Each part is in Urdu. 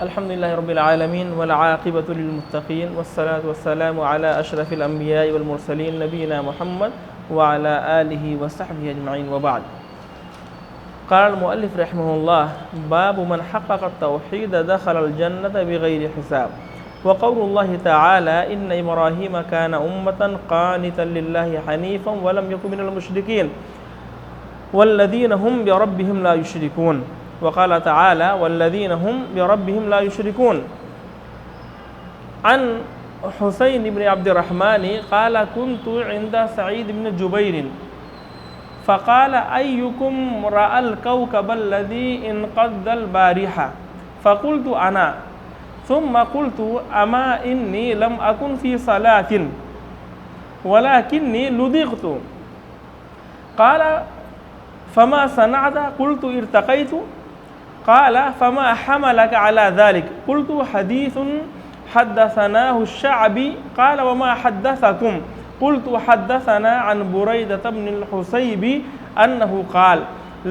الحمد لله رب العالمين والعاقبة للمتقين والصلاة والسلام على أشرف الأنبياء والمرسلين نبينا محمد وعلى آله وصحبه أجمعين وبعد. قال المؤلف رحمه الله: باب من حقق التوحيد دخل الجنة بغير حساب. وقول الله تعالى: إن إبراهيم كان أمة قانتا لله حنيفا ولم يكن من المشركين والذين هم بربهم لا يشركون. وقال تعالى: والذين هم بربهم لا يشركون. عن حسين بن عبد الرحمن قال: كنت عند سعيد بن جبير فقال: أيكم رأى الكوكب الذي انقض البارحة؟ فقلت: أنا. ثم قلت: أما إني لم أكن في صلاة ولكني لدغت. قال: فما صنعت؟ قلت: ارتقيت. قال: فما حملك على ذلك؟ قلت: حديث حدثناه الشعبي. قال: وما حدثكم؟ قلت: حدثنا عن بريدة بن الحصيب أنه قال: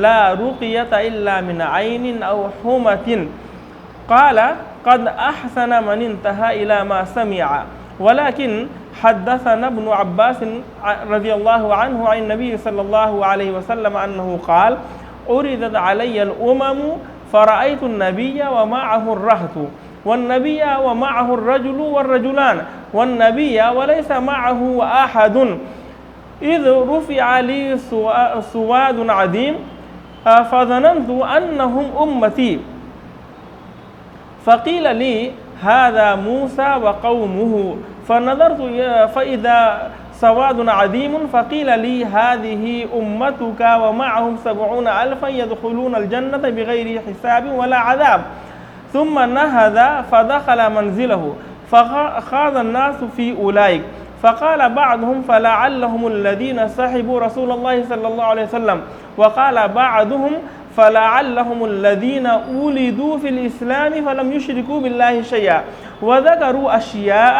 لا رقية إلا من عين أو حمة. قال: قد أحسن من انتهى إلى ما سمع. ولكن حدثنا ابن عباس رضي الله عنه عن النبي صلى الله عليه وسلم أنه قال: عرضت علي الأمم فرأيت النبي ومعه الرهط والنبي ومعه الرجل والرجلان والنبي وليس معه أحد، إذ رفع لي سواد عظيم فظننت أنهم أمتي، فقيل لي: هذا موسى وقومه، فنظرت فإذا سواد عظيم، فقيل لي: هذه أمتك ومعهم 70,000 يدخلون الجنة بغير حساب ولا عذاب. ثم نهض فدخل منزله فخاض الناس في أولئك، فقال بعضهم: فلعلهم الذين صحبوا رسول الله صلى الله عليه وسلم. وقال بعضهم: فلعلهم الذين ولدوا في الإسلام فلم يشركوا بالله شيئا. وذكروا أشياء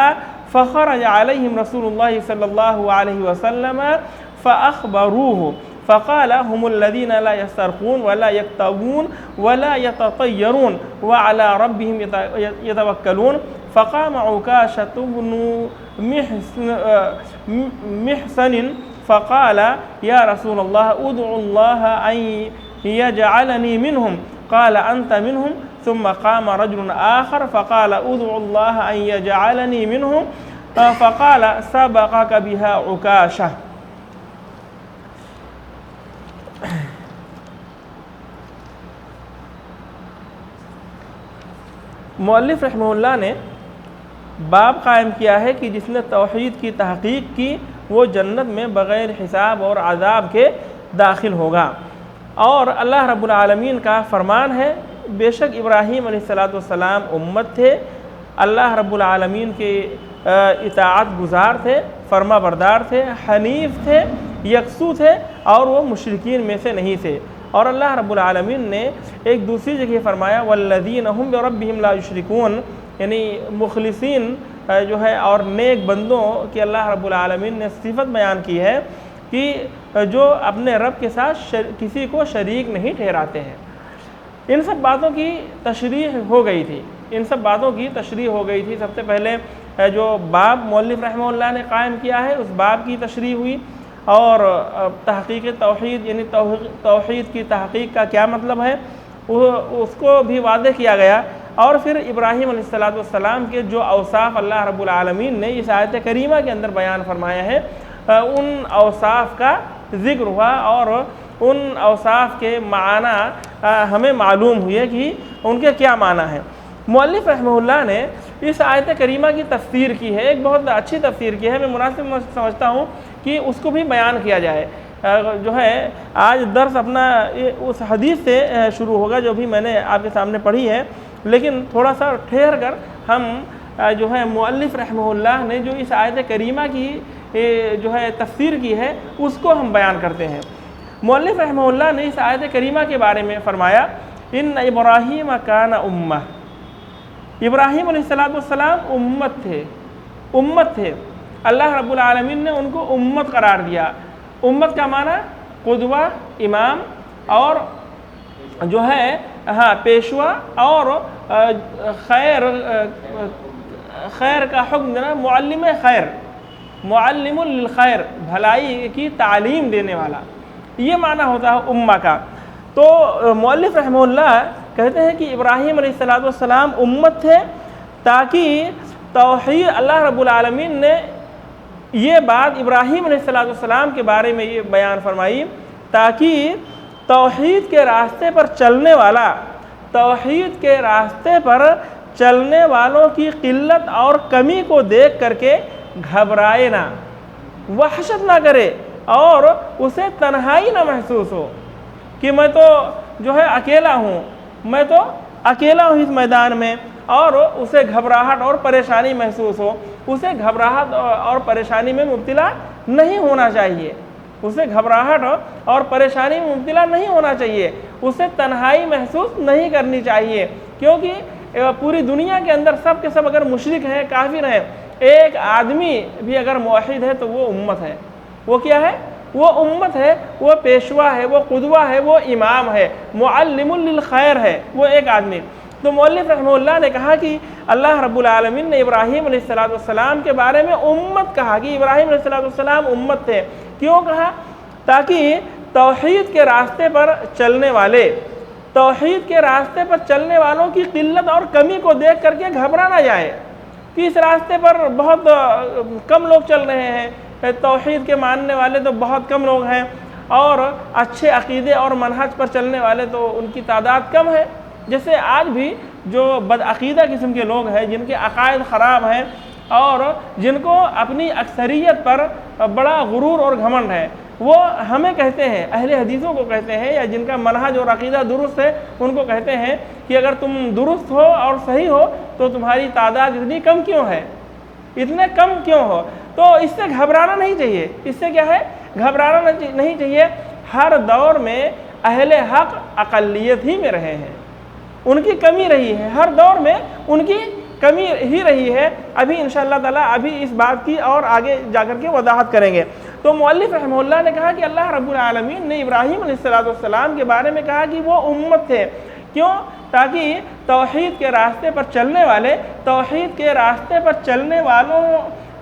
فخرج عليهم رسول الله صلى الله عليه وسلم فأخبروه فقال: هم الذين لا يسترقون ولا يكتوون ولا يتطيرون وعلى ربهم يتوكلون. فقام عكاشة بن محسن فقال: يا رسول الله، ادعو الله أن يجعلني منهم. قال: أنت منهم. ثم قام رجل آخر فقال: ادعو الله أن يجعلني منهم. فقال: سبقك بها عكاشة. مؤلف رحمہ اللہ نے باب قائم کیا ہے کہ جس نے توحید کی تحقیق کی وہ جنت میں بغیر حساب اور عذاب کے داخل ہوگا۔ اور اللہ رب العالمین کا فرمان ہے: بے شک ابراہیم علیہ السلام امت تھے، اللہ رب العالمین کے اطاعت گزار تھے، فرما بردار تھے، حنیف تھے، یکسو تھے اور وہ مشرکین میں سے نہیں تھے۔ اور اللہ رب العالمین نے ایک دوسری جگہ فرمایا: والذین هم بربهم لا یشرکون، یعنی مخلصین جو ہے اور نیک بندوں کی اللہ رب العالمین نے صفت بیان کی ہے کہ جو اپنے رب کے ساتھ کسی کو شریک نہیں ٹھہراتے ہیں۔ ان سب باتوں کی تشریح ہو گئی تھی، ان سب باتوں کی تشریح ہو گئی تھی۔ سب سے پہلے جو باب مؤلف رحمہ اللہ نے قائم کیا ہے اس باب کی تشریح ہوئی، اور تحقیق توحید یعنی توحید کی تحقیق کا کیا مطلب ہے اس کو بھی واضح کیا گیا۔ اور پھر ابراہیم علیہ السلام کے جو اوصاف اللہ رب العالمین نے اس آیت کریمہ کے اندر بیان فرمایا ہے ان اوصاف کا ذکر ہوا، اور ان اوصاف کے معنی ہمیں معلوم ہوئے کہ ان کے کیا معنی ہیں۔ مؤلف رحمہ اللہ نے اس آیت کریمہ کی تفسیر کی ہے، ایک بہت اچھی تفسیر کی ہے۔ میں مناسب سمجھتا ہوں کہ اس کو بھی بیان کیا جائے۔ جو ہے آج درس اپنا اس حدیث سے شروع ہوگا جو بھی میں نے آپ کے سامنے پڑھی ہے، لیکن تھوڑا سا ٹھہر کر ہم جو ہے مؤلف رحمہ اللہ نے جو اس آیت کریمہ کی جو ہے تفسیر کی ہے اس کو ہم بیان کرتے ہیں۔ مؤلف رحمہ اللہ نے اس آیت کریمہ کے بارے میں فرمایا: ان ابراہیم کان امہ، ابراہیم علیہ السلام امت تھے۔ اللہ رب العالمین نے ان کو امت قرار دیا۔ امت کا معنی قدوہ، امام، اور جو ہے ہاں پیشوا اور خیر کا حکم دینا، معلم خیر، معلم للخیر، بھلائی کی تعلیم دینے والا، یہ معنی ہوتا ہے امہ کا۔ تو مؤلف رحمہ اللہ کہتے ہیں کہ ابراہیم علیہ السلام امت تھے تاکہ توحید، اللہ رب العالمین نے یہ بات ابراہیم علیہ السلام کے بارے میں یہ بیان فرمائی تاکہ توحید کے راستے پر چلنے والا، توحید کے راستے پر چلنے والوں کی قلت اور کمی کو دیکھ کر کے گھبرائے نہ، وحشت نہ کرے اور اسے تنہائی نہ محسوس ہو کہ میں تو جو ہے اکیلا ہوں، میں تو اکیلا ہوں اس میدان میں، اور اسے گھبراہٹ اور پریشانی محسوس ہو۔ اسے گھبراہٹ اور پریشانی میں مبتلا نہیں ہونا چاہیے، اسے گھبراہٹ اور پریشانی میں مبتلا نہیں ہونا چاہیے، اسے تنہائی محسوس نہیں کرنی چاہیے، کیونکہ پوری دنیا کے اندر سب کے سب اگر مشرک ہیں، کافر ہیں، ایک آدمی بھی اگر موحد ہے تو وہ امت ہے۔ وہ کیا ہے؟ وہ امت ہے، وہ پیشوا ہے، وہ قدوہ ہے، وہ امام ہے، معلم للخیر ہے وہ ایک آدمی۔ تو مؤلف رحمہ اللہ نے کہا کہ اللہ رب العالمین نے ابراہیم علیہ السلام کے بارے میں امت کہا کہ ابراہیم علیہ السلام امت تھے۔ کیوں کہا؟ تاکہ توحید کے راستے پر چلنے والے، توحید کے راستے پر چلنے والوں کی قلت اور کمی کو دیکھ کر کے گھبرا نہ جائے کہ اس راستے پر بہت کم لوگ چل رہے ہیں، توحید کے ماننے والے تو بہت کم لوگ ہیں، اور اچھے عقیدے اور منہج پر چلنے والے تو ان کی تعداد کم ہے۔ جیسے آج بھی جو بدعقیدہ قسم کے لوگ ہیں، جن کے عقائد خراب ہیں اور جن کو اپنی اکثریت پر بڑا غرور اور گھمنڈ ہے، وہ ہمیں کہتے ہیں، اہل حدیثوں کو کہتے ہیں، یا جن کا منہج اور عقیدہ درست ہے ان کو کہتے ہیں کہ اگر تم درست ہو اور صحیح ہو تو تمہاری تعداد اتنی کم کیوں ہے، اتنے کم کیوں ہو؟ تو اس سے گھبرانا نہیں چاہیے۔ اس سے کیا ہے؟ گھبرانا نہیں چاہیے۔ ہر دور میں اہل حق اقلیت ہی میں رہے ہیں، ان کی کمی رہی ہے، ہر دور میں ان کی کمی ہی رہی ہے۔ ابھی انشاءاللہ تعالیٰ ابھی اس بات کی اور آگے جا کر کے وضاحت کریں گے۔ تو مؤلف رحمہ اللہ نے کہا کہ اللہ رب العالمین نے ابراہیم علیہ السلام کے بارے میں کہا کہ وہ امت تھے۔ کیوں؟ تاکہ توحید کے راستے پر چلنے والے، توحید کے راستے پر چلنے والوں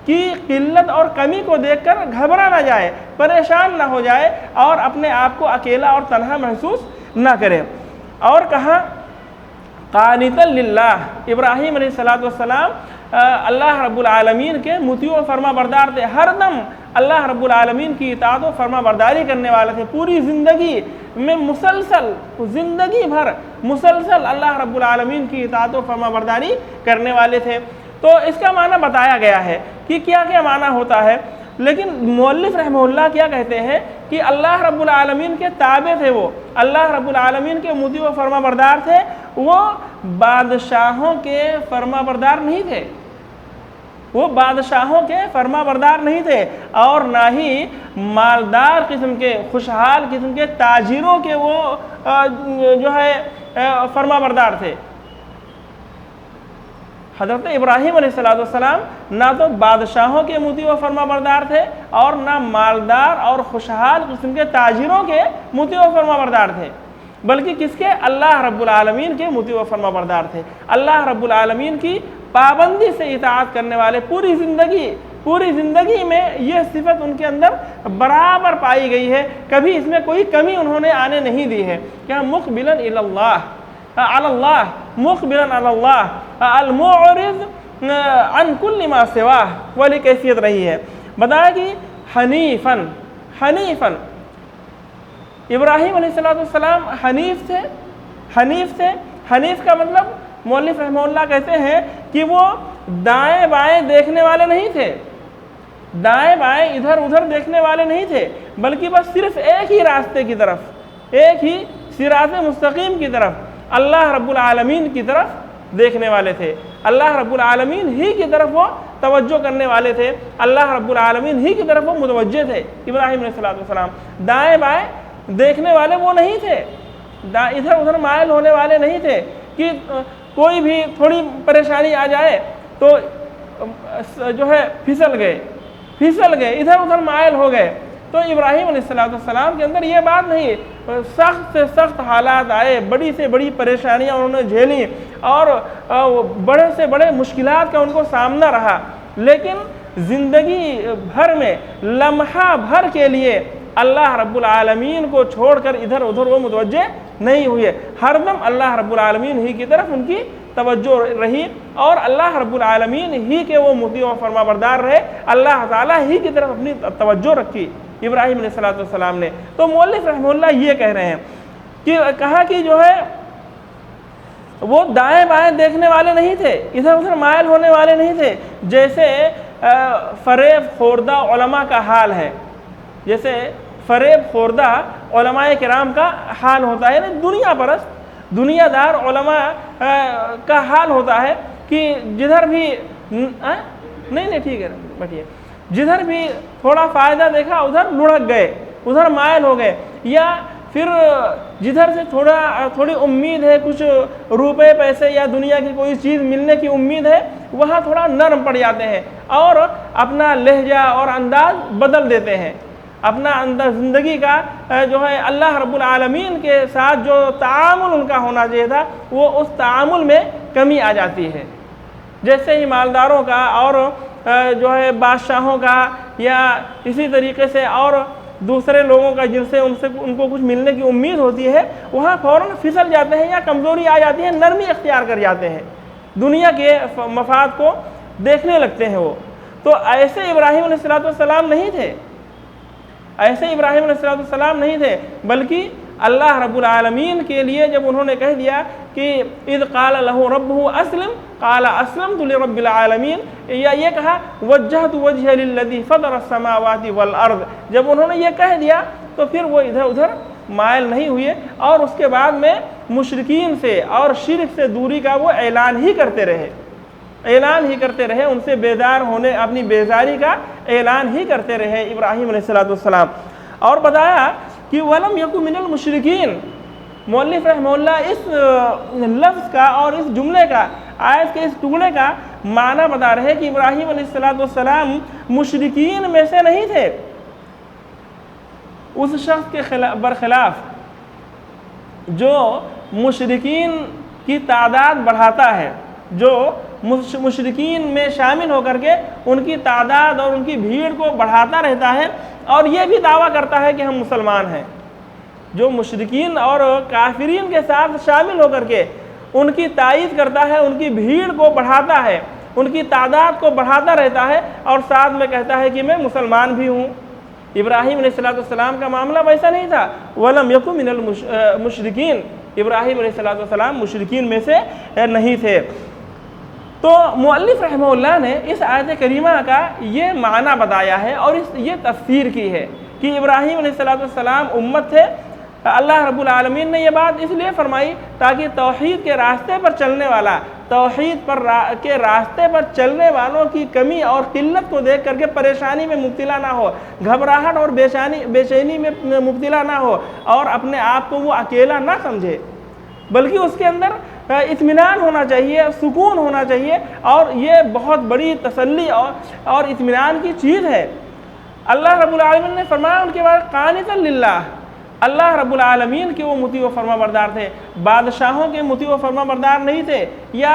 کی قلت اور کمی کو دیکھ کر گھبرا نہ جائے، پریشان نہ ہو جائے اور اپنے آپ کو اکیلا اور تنہا محسوس نہ کرے۔ اور کہا قانتا للہ، ابراہیم علیہ السلام اللہ رب العالمین کے مطیع و فرما بردار تھے، ہر دم اللہ رب العالمین کی اطاعت و فرما برداری کرنے والے تھے، پوری زندگی میں مسلسل، زندگی بھر مسلسل اللہ رب العالمین کی اطاعت و فرما برداری کرنے والے تھے۔ تو اس کا معنی بتایا گیا ہے کہ کیا کیا معنی ہوتا ہے، لیکن مؤلف رحمہ اللہ کیا کہتے ہیں کہ اللہ رب العالمین کے تابع تھے، وہ اللہ رب العالمین کے مطیع و فرما بردار تھے، وہ بادشاہوں کے فرما بردار نہیں تھے، وہ بادشاہوں کے فرما بردار نہیں تھے، اور نہ ہی مالدار قسم کے، خوشحال قسم کے تاجروں کے وہ جو ہے فرما بردار تھے۔ حضرت ابراہیم علیہ السلام نہ تو بادشاہوں کے مطیع و فرما بردار تھے اور نہ مالدار اور خوشحال قسم کے تاجروں کے مطیع و فرما بردار تھے، بلکہ کس کے؟ اللہ رب العالمین کے مطیع و فرما بردار تھے، اللہ رب العالمین کی پابندی سے اطاعت کرنے والے۔ پوری زندگی میں یہ صفت ان کے اندر برابر پائی گئی ہے، کبھی اس میں کوئی کمی انہوں نے آنے نہیں دی ہے۔ کیا؟ مقبلا الی اللہ، علی اللہ، مقبلا علی اللہ، المعرض عن کل ما سواہ، والی کیفیت رہی ہے۔ بتایا کہ حنیفاً ابراہیم علیہ السلام حنیف تھے۔ حنیف کا مطلب مؤلف رحمہ اللہ کہتے ہیں کہ وہ دائیں بائیں دیکھنے والے نہیں تھے، دائیں بائیں ادھر ادھر دیکھنے والے نہیں تھے، بلکہ بس صرف ایک ہی راستے کی طرف، ایک ہی صراط مستقیم کی طرف، اللہ رب العالمین کی طرف دیکھنے والے تھے، اللہ رب العالمین ہی کی طرف وہ توجہ کرنے والے تھے، اللہ رب العالمین ہی کی طرف وہ متوجہ تھے۔ ابراہیم علیہ السلام دائیں بائیں دیکھنے والے وہ نہیں تھے، ادھر ادھر مائل ہونے والے نہیں تھے کہ کوئی بھی تھوڑی پریشانی آ جائے تو جو ہے پھسل گئے، ادھر ادھر مائل ہو گئے، تو ابراہیم علیہ السلام کے اندر یہ بات نہیں، سخت سے سخت حالات آئے، بڑی سے بڑی پریشانیاں انہوں نے جھیلی اور بڑے سے بڑے مشکلات کا ان کو سامنا رہا، لیکن زندگی بھر میں لمحہ بھر کے لیے اللہ رب العالمین کو چھوڑ کر ادھر ادھر وہ متوجہ نہیں ہوئے، ہر دم اللہ رب العالمین ہی کی طرف ان کی توجہ رہی اور اللہ رب العالمین ہی کے وہ مطیع و فرما بردار رہے، اللہ تعالیٰ ہی کی طرف اپنی توجہ رکھی ابراہیم علیہ السلام نے۔ تو مؤلف رحمہ اللہ یہ کہہ رہے ہیں کہ کہا کہ جو ہے وہ دائیں بائیں دیکھنے والے نہیں تھے، ادھر ادھر مائل ہونے والے نہیں تھے، جیسے فریب خوردہ علماء کا حال ہے، جیسے فریب خوردہ علماء کرام کا حال ہوتا ہے، یعنی دنیا پرست دنیا دار علماء کا حال ہوتا ہے کہ جدھر بھی نہیں ٹھیک ہے بیٹھیے، جدھر بھی تھوڑا فائدہ دیکھا ادھر لڑک گئے، ادھر مائل ہو گئے، یا پھر جدھر سے تھوڑی امید ہے، کچھ روپے پیسے یا دنیا کی کوئی چیز ملنے کی امید ہے، وہاں تھوڑا نرم پڑ جاتے ہیں اور اپنا لہجہ اور انداز بدل دیتے ہیں، اپنا انداز زندگی کا جو ہے اللہ رب العالمین کے ساتھ جو تعامل ان کا ہونا چاہیے تھا وہ اس تعامل میں کمی آ جاتی ہے، جیسے ہی مالداروں کا اور جو ہے بادشاہوں کا یا اسی طریقے سے اور دوسرے لوگوں کا جن سے ان کو کچھ ملنے کی امید ہوتی ہے، وہاں فوراً پھسل جاتے ہیں یا کمزوری آ جاتی ہے، نرمی اختیار کر جاتے ہیں، دنیا کے مفاد کو دیکھنے لگتے ہیں وہ۔ تو ایسے ابراہیم علیہ السلام نہیں تھے، ایسے ابراہیم علیہ السلام نہیں تھے، بلکہ اللہ رب العالمین کے لیے جب انہوں نے کہہ دیا کہ اذ قال له ربه اسلم قال اسلمت لرب العالمین، یا یہ کہا وجہت وجہی للذی فطر السماوات والارض، جب انہوں نے یہ کہہ دیا تو پھر وہ ادھر ادھر مائل نہیں ہوئے اور اس کے بعد میں مشرکین سے اور شرک سے دوری کا وہ اعلان ہی کرتے رہے، ان سے بیدار ہونے، اپنی بیزاری کا اعلان ہی کرتے رہے ابراہیم علیہ السلام۔ اور بتایا کہ وَلَمْ يَكُنْ مِنَ الْمُشْرِكِينَ، مؤلف رحمہ اللہ اس لفظ کا اور اس جملے کا، آیت کے اس ٹکڑے کا معنی بتا رہے کہ ابراہیم علیہ السلام مشرکین میں سے نہیں تھے، اس شخص کے برخلاف جو مشرکین کی تعداد بڑھاتا ہے، جو مشرکین میں شامل ہو کر کے ان کی تعداد اور ان کی بھیڑ کو بڑھاتا رہتا ہے اور یہ بھی دعویٰ کرتا ہے کہ ہم مسلمان ہیں، جو مشرکین اور کافرین کے ساتھ شامل ہو کر کے ان کی تائید کرتا ہے، ان کی بھیڑ کو بڑھاتا ہے، ان کی تعداد کو بڑھاتا رہتا ہے اور ساتھ میں کہتا ہے کہ میں مسلمان بھی ہوں۔ ابراہیم علیہ السلام کا معاملہ ویسا نہیں تھا، وَلَمْ يَكُنْ مِنَ الْمُشْرِكِينَ، ابراہیم علیہ السلام مشرکین میں سے نہیں تھے۔ تو مؤلف رحمہ اللہ نے اس آیت کریمہ کا یہ معنی بتایا ہے اور یہ تفسیر کی ہے کہ ابراہیم علیہ السلام امت تھے۔ اللہ رب العالمین نے یہ بات اس لیے فرمائی تاکہ توحید کے راستے پر چلنے والا، توحید کے راستے پر چلنے والوں کی کمی اور قلت کو دیکھ کر کے پریشانی میں مبتلا نہ ہو، گھبراہٹ اور بے چینی میں مبتلا نہ ہو اور اپنے آپ کو وہ اکیلا نہ سمجھے، بلکہ اس کے اندر اطمینان ہونا چاہیے، سکون ہونا چاہیے، اور یہ بہت بڑی تسلی اور اطمینان کی چیز ہے۔ اللہ رب العالمین نے فرمایا ان کے بعد قانتا للہ، اللہ رب العالمین کے وہ مطیع و فرما بردار تھے، بادشاہوں کے مطیع و فرما بردار نہیں تھے یا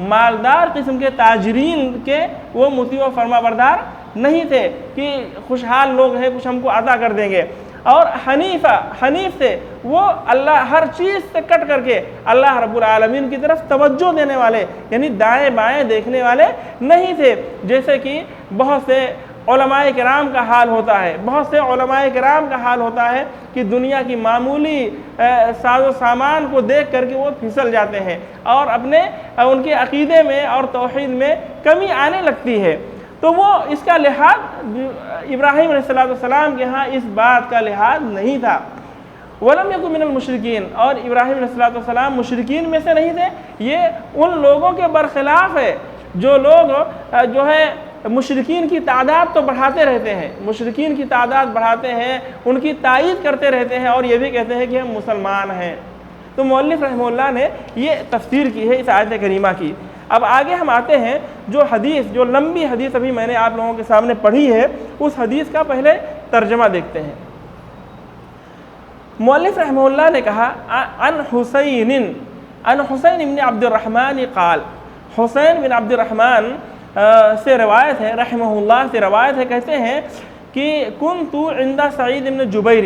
مالدار قسم کے تاجرین کے وہ مطیع و فرما بردار نہیں تھے کہ خوشحال لوگ ہیں کچھ ہم کو عطا کر دیں گے، اور حنیف تھے، وہ اللہ ہر چیز سے کٹ کر کے اللہ رب العالمین کی طرف توجہ دینے والے، یعنی دائیں بائیں دیکھنے والے نہیں تھے، جیسے کہ بہت سے علماء کرام کا حال ہوتا ہے، بہت سے علماء کرام کا حال ہوتا ہے کہ دنیا کی معمولی ساز و سامان کو دیکھ کر کے وہ پھسل جاتے ہیں اور ان کے عقیدے میں اور توحید میں کمی آنے لگتی ہے۔ تو وہ اس کا لحاظ ابراہیم علیہ السلام کے ہاں اس بات کا لحاظ نہیں تھا۔ وَلَمْ يَكُنْ مِنَ الْمُشْرِكِينَ، اور ابراہیم علیہ السلام مشرکین میں سے نہیں تھے، یہ ان لوگوں کے برخلاف ہے جو لوگ جو ہے مشرکین کی تعداد تو بڑھاتے رہتے ہیں، مشرکین کی تعداد بڑھاتے ہیں، ان کی تائید کرتے رہتے ہیں اور یہ بھی کہتے ہیں کہ ہم مسلمان ہیں۔ تو مؤلف رحمہ اللہ نے یہ تفسیر کی ہے اس آیت کریمہ کی۔ اب آگے ہم آتے ہیں جو لمبی حدیث ابھی میں نے آپ لوگوں کے سامنے پڑھی ہے، اس حدیث کا پہلے ترجمہ دیکھتے ہیں۔ مؤلف رحمہ اللہ نے کہا عن حسین بن عبد الرحمن قال، حسین بن عبد الرحمن سے روایت ہے، رحمہ اللہ سے روایت ہے، کہتے ہیں کہ کنت عند سعید بن جبیر،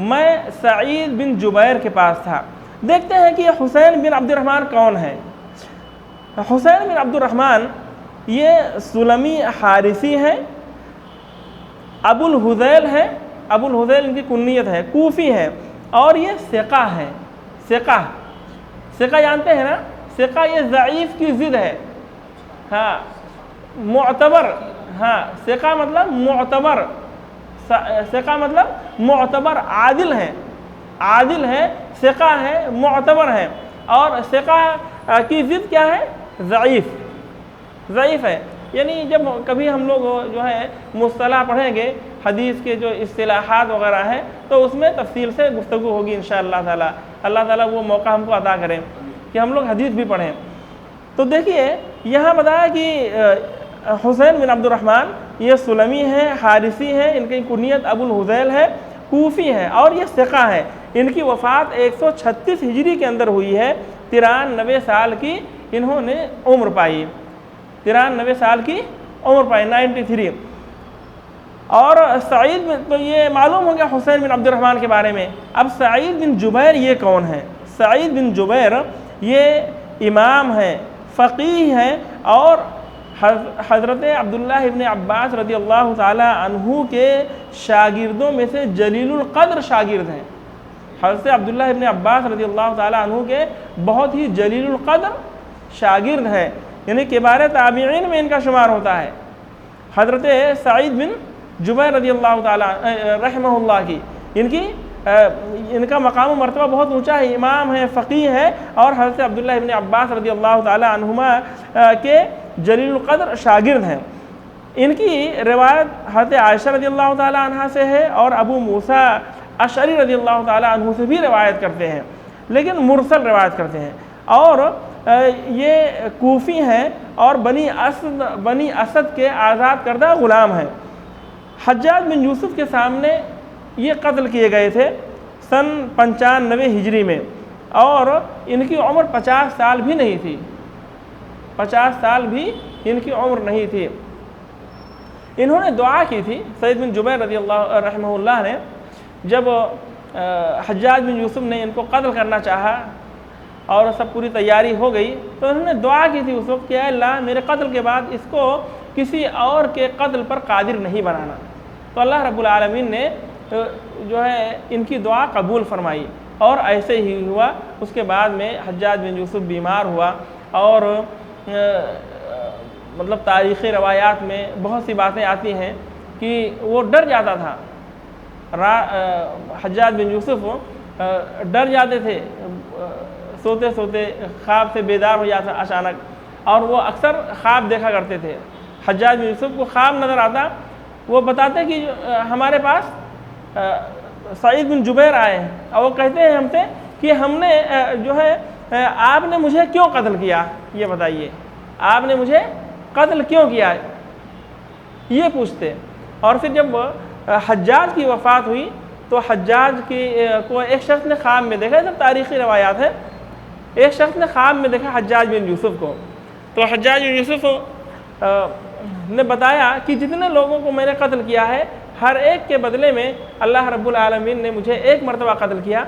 میں سعید بن جبیر کے پاس تھا۔ دیکھتے ہیں کہ حسین بن عبد الرحمن کون ہے۔ حسین بن عبد الرحمن یہ سلمی حارثی ہیں، ابو الحذیل ہے، ابو الحذیل ان کی کنیت ہے، کوفی ہے، اور یہ ثقہ ہے۔ ثقہ جانتے ہیں نا، ثقہ یہ ضعیف کی ضد ہے، ہاں معتبر، ہاں ثقہ مطلب معتبر، ثقہ مطلب معتبر، عادل ہے، ثقہ ہے، معتبر ہے، اور ثقہ کی ضد کیا ہے؟ ضعیف ہے۔ یعنی جب کبھی ہم لوگ جو ہے مصطلح پڑھیں گے، حدیث کے جو اصطلاحات وغیرہ ہیں، تو اس میں تفصیل سے گفتگو ہوگی انشاءاللہ تعالی۔ اللہ تعالیٰ وہ موقع ہم کو عطا کریں کہ ہم لوگ حدیث بھی پڑھیں۔ تو دیکھیے یہاں بتایا کہ حسین بن عبد الرحمن یہ سلمی ہیں، حارثی ہیں، ان کی کنیت ابو الحذیل ہے، کوفی ہیں، اور یہ ثقہ ہے۔ ان کی وفات 136 ہجری کے اندر ہوئی ہے، 93 سال کی انہوں نے عمر پائی، 93 سال کی عمر پائی، 93۔ اور سعید بن، تو یہ معلوم ہو گیا حسین بن عبد الرحمن کے بارے میں۔ اب سعید بن جبیر یہ کون ہے؟ سعید بن جبیر یہ امام ہیں، فقیہ ہیں، اور حضرت عبداللہ ابن عباس رضی اللہ تعالی عنہ کے شاگردوں میں سے جلیل القدر شاگرد ہیں۔ حضرت عبداللہ ابن عباس رضی اللہ تعالی عنہ کے بہت ہی جلیل القدر شاگرد ہیں، یعنی کبار تابعین میں ان کا شمار ہوتا ہے۔ حضرت سعید بن جبیر رضی اللہ تعالی رحمہ اللہ کی ان کا مقام و مرتبہ بہت اونچا ہے، امام ہے، فقیہ ہے، اور حضرت عبداللہ ابن عباس رضی اللہ تعالی عنہما کے جلیل القدر شاگرد ہیں۔ ان کی روایت حضرت عائشہ رضی اللہ تعالی عنہ سے ہے، اور ابو موسیٰ اشعری رضی اللہ تعالی عنہ سے بھی روایت کرتے ہیں، لیکن مرسل روایت کرتے ہیں، اور یہ کوفی ہیں، اور بنی اسد کے آزاد کردہ غلام ہیں۔ حجاج بن یوسف کے سامنے یہ قتل کیے گئے تھے سن 95 ہجری میں، اور ان کی عمر 50 سال بھی نہیں تھی، 50 سال بھی ان کی عمر نہیں تھی۔ انہوں نے دعا کی تھی، سعید بن جبیر رضی اللہ رحمہ اللہ نے، جب حجاج بن یوسف نے ان کو قتل کرنا چاہا اور سب پوری تیاری ہو گئی، تو انہوں نے دعا کی تھی اس وقت کہ اے اللہ میرے قتل کے بعد اس کو کسی اور کے قتل پر قادر نہیں بنانا۔ تو اللہ رب العالمین نے جو ہے ان کی دعا قبول فرمائی، اور ایسے ہی ہوا۔ اس کے بعد میں حجاج بن یوسف بیمار ہوا، اور مطلب تاریخی روایات میں بہت سی باتیں آتی ہیں کہ وہ ڈر جاتا تھا، حجاج بن یوسف ڈر جاتے تھے، سوتے سوتے خواب سے بیدار ہو جاتا اچانک، اور وہ اکثر خواب دیکھا کرتے تھے۔ حجاج بن یوسف کو خواب نظر آتا، وہ بتاتے کہ ہمارے پاس سعید بن جبیر آئے ہیں، اور وہ کہتے ہیں ہم سے کہ ہم نے جو ہے آپ نے مجھے کیوں قتل کیا، یہ بتائیے آپ نے مجھے قتل کیوں کیا، یہ پوچھتے۔ اور پھر جب حجاج کی وفات ہوئی تو حجاج کو ایک شخص نے خواب میں دیکھا، سب تاریخی روایات ہے، ایک شخص نے خواب میں دیکھا حجاج بن یوسف کو، تو حجاج بن یوسف نے بتایا کہ جتنے لوگوں کو میں نے قتل کیا ہے، ہر ایک کے بدلے میں اللہ رب العالمین نے مجھے 1 مرتبہ قتل کیا،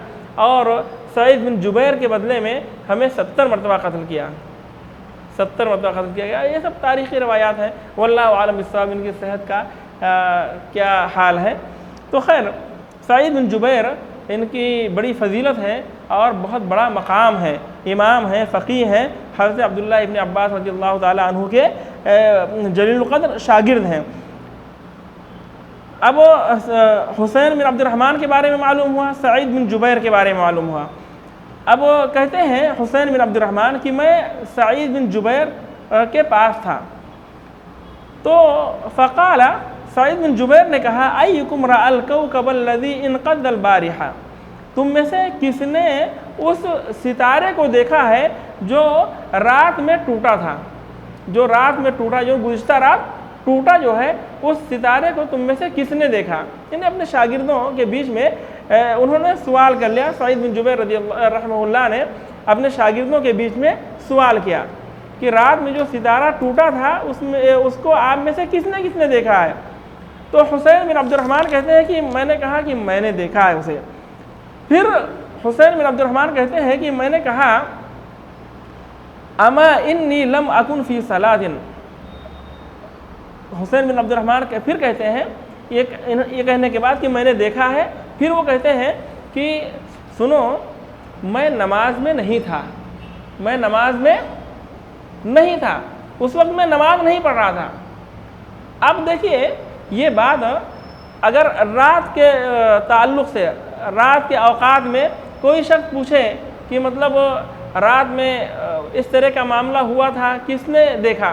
اور سعید بن جبیر کے بدلے میں ہمیں 70 مرتبہ قتل کیا، 70 مرتبہ قتل کیا گیا۔ یہ سب تاریخی روایات ہیں، واللہ عالم بالصواب ان کی صحت کا کیا حال ہے۔ تو خیر، سعید بن جبیر ان کی بڑی فضیلت ہے اور بہت بڑا مقام ہے، امام ہیں، فقیہ ہیں، حضرت عبداللہ ابن عباس رضی اللہ تعالی عنہ کے جلیل القدر شاگرد ہیں۔ اب حسین بن عبد الرحمن کے بارے میں معلوم ہوا، سعید بن جبیر کے بارے میں معلوم ہوا۔ اب کہتے ہیں حسین بن عبد الرحمن کہ میں سعید بن جبیر کے پاس تھا، تو فقال، سعید بن جبیر نے کہا ایکم رأى الکوکب الذی انقض البارحہ، تم میں سے کس نے اس ستارے کو دیکھا ہے جو رات میں ٹوٹا تھا، جو رات میں ٹوٹا، جو گزشتہ رات ٹوٹا جو ہے اس ستارے کو تم میں سے کس نے دیکھا؟ یعنی اپنے شاگردوں کے بیچ میں انہوں نے سوال کر لیا، سعید بن جبیر رضی اللہ رحمہ اللہ نے اپنے شاگردوں کے بیچ میں سوال کیا کہ رات میں جو ستارہ ٹوٹا تھا اس کو آپ میں سے کس نے دیکھا ہے؟ تو حسین بن عبد الرحمن کہتے ہیں کہ میں نے کہا کہ میں نے دیکھا ہے اسے۔ پھر حسین بن عبد الرحمن کہتے ہیں کہ میں نے کہا اما انی لم اکن فی صلاۃ۔ حسین بن عبد الرحمن پھر کہتے ہیں یہ کہنے کے بعد کہ میں نے دیکھا ہے، پھر وہ کہتے ہیں کہ سنو میں نماز میں نہیں تھا، میں نماز میں نہیں تھا، اس وقت میں نماز نہیں پڑھ رہا تھا۔ اب دیکھیے یہ بات اگر رات کے تعلق سے، رات کے اوقات میں کوئی شخص پوچھے کہ مطلب رات میں اس طرح کا معاملہ ہوا تھا، کس نے دیکھا،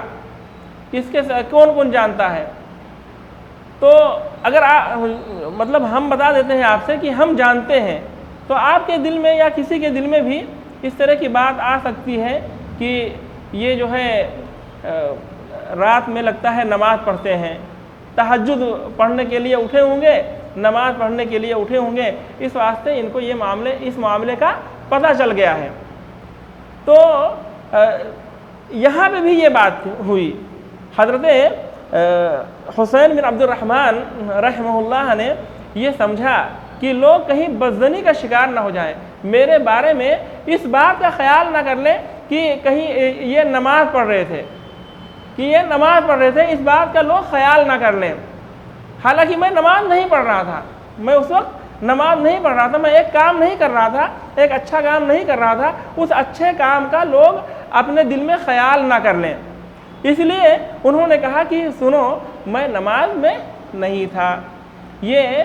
کس کے کون جانتا ہے، تو اگر مطلب ہم بتا دیتے ہیں آپ سے کہ ہم جانتے ہیں، تو آپ کے دل میں یا کسی کے دل میں بھی اس طرح کی بات آ سکتی ہے کہ یہ جو ہے رات میں لگتا ہے نماز پڑھتے ہیں، تہجد پڑھنے کے لیے اٹھے ہوں گے، نماز پڑھنے کے لیے اٹھے ہوں گے، اس واسطے ان کو اس معاملے کا پتہ چل گیا ہے۔ تو یہاں پہ بھی یہ بات ہوئی، حضرت حسین بن عبد الرحمن رحمہ اللہ نے یہ سمجھا کہ لوگ کہیں بدظنی کا شکار نہ ہو جائیں، میرے بارے میں اس بات کا خیال نہ کر لیں کہ کہیں یہ نماز پڑھ رہے تھے، اس بات کا لوگ خیال نہ کر لیں۔ حالانکہ میں نماز نہیں پڑھ رہا تھا، میں اس وقت نماز نہیں پڑھ رہا تھا، میں ایک کام نہیں کر رہا تھا، ایک اچھا کام نہیں کر رہا تھا، اس اچھے کام کا لوگ اپنے دل میں خیال نہ کر لیں۔ اس لیے انہوں نے کہا کہ سنو میں نماز میں نہیں تھا۔ یہ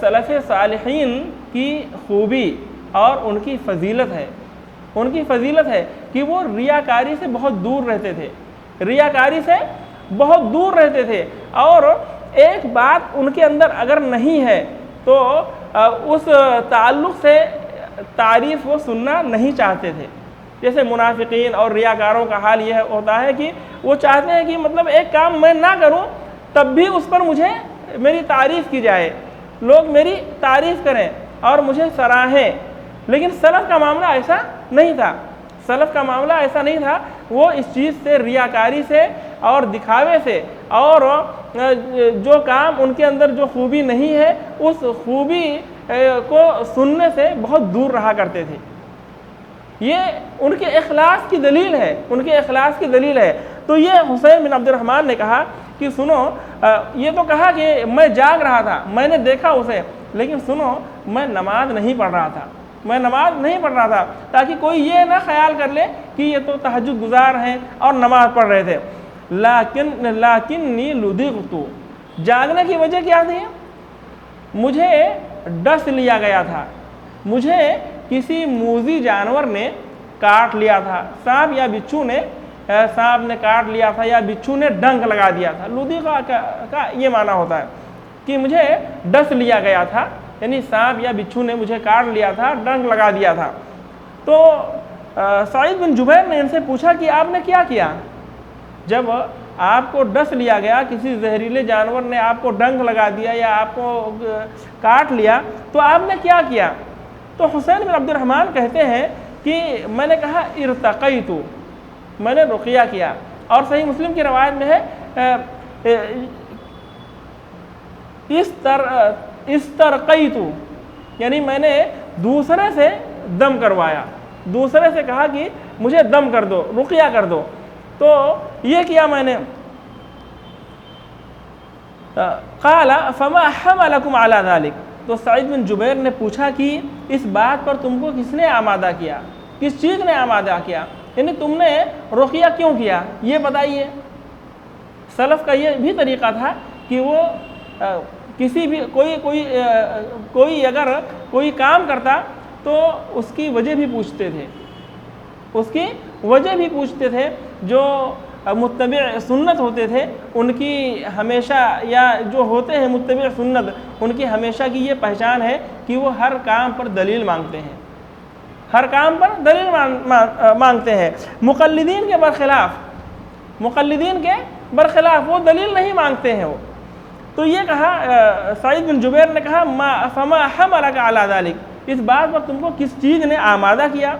سلف صالحین کی خوبی اور ان کی فضیلت ہے کہ وہ ریاکاری سے بہت دور رہتے تھے، اور ایک بات ان کے اندر اگر نہیں ہے تو اس تعلق سے تعریف وہ سننا نہیں چاہتے تھے۔ جیسے منافقین اور ریاکاروں کا حال یہ ہوتا ہے کہ وہ چاہتے ہیں کہ مطلب ایک کام میں نہ کروں تب بھی اس پر میری تعریف کی جائے، لوگ میری تعریف کریں اور مجھے سراہیں، لیکن سلف کا معاملہ ایسا نہیں تھا۔ وہ اس چیز سے، ریاکاری سے اور دکھاوے سے، اور جو کام ان کے اندر جو خوبی نہیں ہے اس خوبی کو سننے سے بہت دور رہا کرتے تھے۔ یہ ان کے اخلاص کی دلیل ہے۔ تو یہ حسین بن عبد الرحمن نے کہا کہ سنو، یہ تو کہا کہ میں جاگ رہا تھا، میں نے دیکھا اسے، لیکن سنو میں نماز نہیں پڑھ رہا تھا، تاکہ کوئی یہ نہ خیال کر لے کہ یہ تو تہجد گزار ہیں اور نماز پڑھ رہے تھے۔ لیکنی لدغت، جاگنے کی وجہ کیا تھی؟ مجھے ڈس لیا گیا تھا، مجھے کسی موذی جانور نے کاٹ لیا تھا، سانپ یا بچھو نے کاٹ لیا تھا، یا بچھو نے ڈنک لگا دیا تھا۔ لدغ کا یہ معنی ہوتا ہے کہ مجھے ڈس لیا گیا تھا، یعنی سانپ یا بچھو نے مجھے کاٹ لیا تھا، ڈنک لگا دیا تھا۔ تو سعید بن جبیر نے ان سے پوچھا کہ آپ نے کیا کیا؟ جب آپ کو ڈس لیا گیا، کسی زہریلے جانور نے آپ کو ڈنک لگا دیا یا آپ کو کاٹ لیا، تو آپ نے کیا کیا؟ تو حسین بن عبد الرحمن کہتے ہیں کہ میں نے کہا ارتقیت، میں نے رقیہ کیا۔ اور صحیح مسلم کی روایت میں ہے استرقیت، یعنی میں نے دوسرے سے دم کروایا، دوسرے سے کہا کہ مجھے دم کر دو، رقیہ کر دو، تو یہ کیا میں نے۔ قال فما حملکم علی ذلک، تو سعید بن جبیر نے پوچھا کہ اس بات پر تم کو کس نے آمادہ کیا، کس چیز نے آمادہ کیا، یعنی تم نے رقیہ کیوں کیا، یہ بتائیے۔ سلف کا یہ بھی طریقہ تھا کہ وہ کسی بھی کوئی اگر کوئی کام کرتا تو اس کی وجہ بھی پوچھتے تھے، جو متبع سنت ہوتے تھے ان کی ہمیشہ، یا جو ہوتے ہیں متبع سنت، ان کی ہمیشہ کی یہ پہچان ہے کہ وہ ہر کام پر دلیل مانگتے ہیں، مقلدین کے برخلاف، مقلدین کے برخلاف وہ دلیل نہیں مانگتے ہیں وہ. تو یہ کہا سعید بن جبیر نے کہا فما حملک علی ذلک, اس بات پر تم کو کس چیز نے آمادہ کیا؟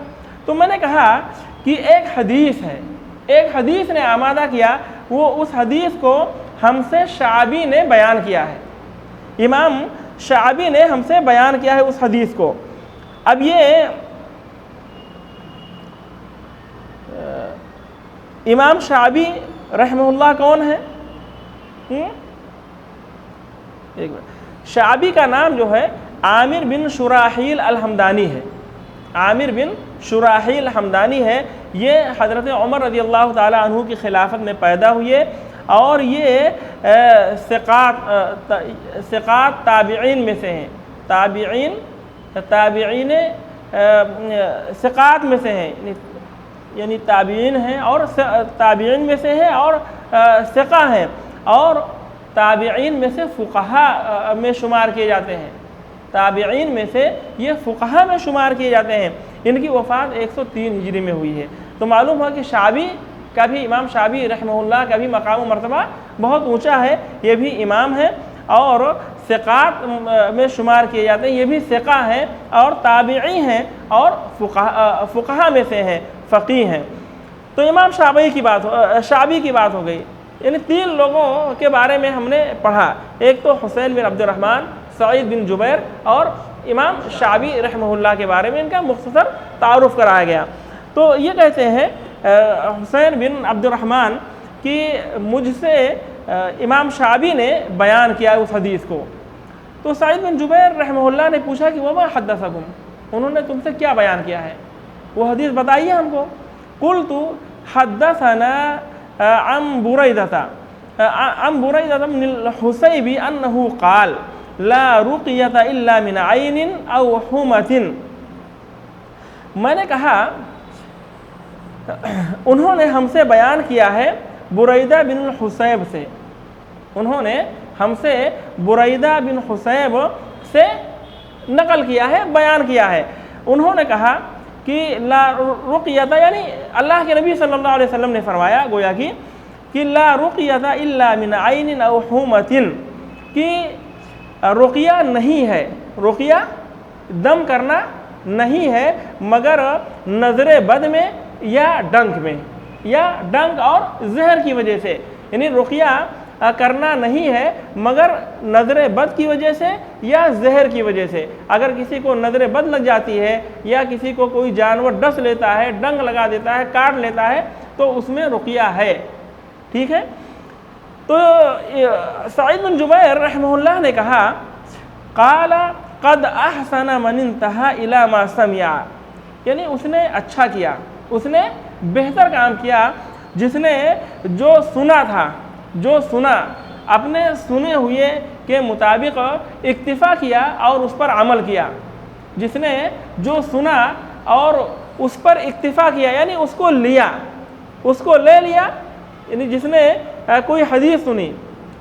تو میں نے کہا کہ ایک حدیث ہے, ایک حدیث نے آمادہ کیا, وہ اس حدیث کو ہم سے شعبی نے بیان کیا ہے, امام شعبی نے ہم سے بیان کیا ہے اس حدیث کو. اب یہ امام شعبی رحمہ اللہ کون ہے؟ ایک منٹ. شعبی کا نام جو ہے عامر بن شراحیل الحمدانی ہے, عامر بن شراحیل الحمدانی ہے. یہ حضرت عمر رضی اللہ تعالی عنہ کی خلافت میں پیدا ہوئے, اور یہ ثقات تابعین میں سے ہیں, تابعین ثقات میں سے ہیں, یعنی تابعین ہیں اور تابعین میں سے ہیں اور ثقہ ہیں, اور تابعین میں سے فقہا میں شمار کیے جاتے ہیں, تابعین میں سے یہ فقہا میں شمار کیے جاتے ہیں. ان کی وفات 103 ہجری میں ہوئی ہے. تو معلوم ہوا کہ شعبی کا بھی, امام شعبی رحمہ اللہ کا بھی مقام و مرتبہ بہت اونچا ہے, یہ بھی امام ہے اور ثقات میں شمار کیے جاتے ہیں, یہ بھی ثقہ ہیں اور تابعی ہیں اور فقہا میں سے ہیں, فقیہ ہیں. تو امام شعبی کی بات ہو گئی. یعنی 3 لوگوں کے بارے میں ہم نے پڑھا, ایک تو حسین بن عبد الرحمن, سعید بن جبیر اور امام شعبی رحمہ اللہ کے بارے میں ان کا مختصر تعارف کرایا گیا. تو یہ کہتے ہیں حسین بن عبد الرحمن کہ مجھ سے امام شعبی نے بیان کیا اس حدیث کو. تو سعید بن جبیر رحمہ اللہ نے پوچھا کہ وما حدثکم, انہوں نے تم سے کیا بیان کیا ہے, وہ حدیث بتائیے ہم کو. قلت حدثنا عن بریدہ بن الحصیب انہ قال لا رقیۃ الا من عین او حمۃ. میں نے کہا انہوں نے ہم سے بیان کیا ہے بریدہ بن الحصیب سے, انہوں نے ہم سے بریدہ بن حصیب سے نقل کیا ہے, بیان کیا ہے. انہوں نے کہا کہ لا رقیۃ, یعنی اللہ کے نبی صلی اللہ علیہ وسلم نے فرمایا گویا کہ لا رقیۃ الا من عین او حمۃ, کہ رقیہ نہیں ہے, رقیہ دم کرنا نہیں ہے مگر نظر بد میں یا ڈنک میں, یا ڈنک اور زہر کی وجہ سے. یعنی رقیہ کرنا نہیں ہے مگر نظر بد کی وجہ سے یا زہر کی وجہ سے. اگر کسی کو نظر بد لگ جاتی ہے یا کسی کو کوئی جانور ڈس لیتا ہے, ڈنک لگا دیتا ہے, کاٹ لیتا ہے, تو اس میں رقیہ ہے. ٹھیک ہے. تو سعید بن جبیر رحمہ اللہ نے کہا قال قد احسن من انتهى الى ما سمع, یعنی اس نے اچھا کیا, اس نے بہتر کام کیا جس نے جو سنا تھا, جو سنا اپنے سنے ہوئے کے مطابق اکتفا کیا اور اس پر عمل کیا. جس نے جو سنا اور اس پر اکتفا کیا, یعنی اس کو لیا, اس کو لے لیا. یعنی جس نے کوئی حدیث سنی,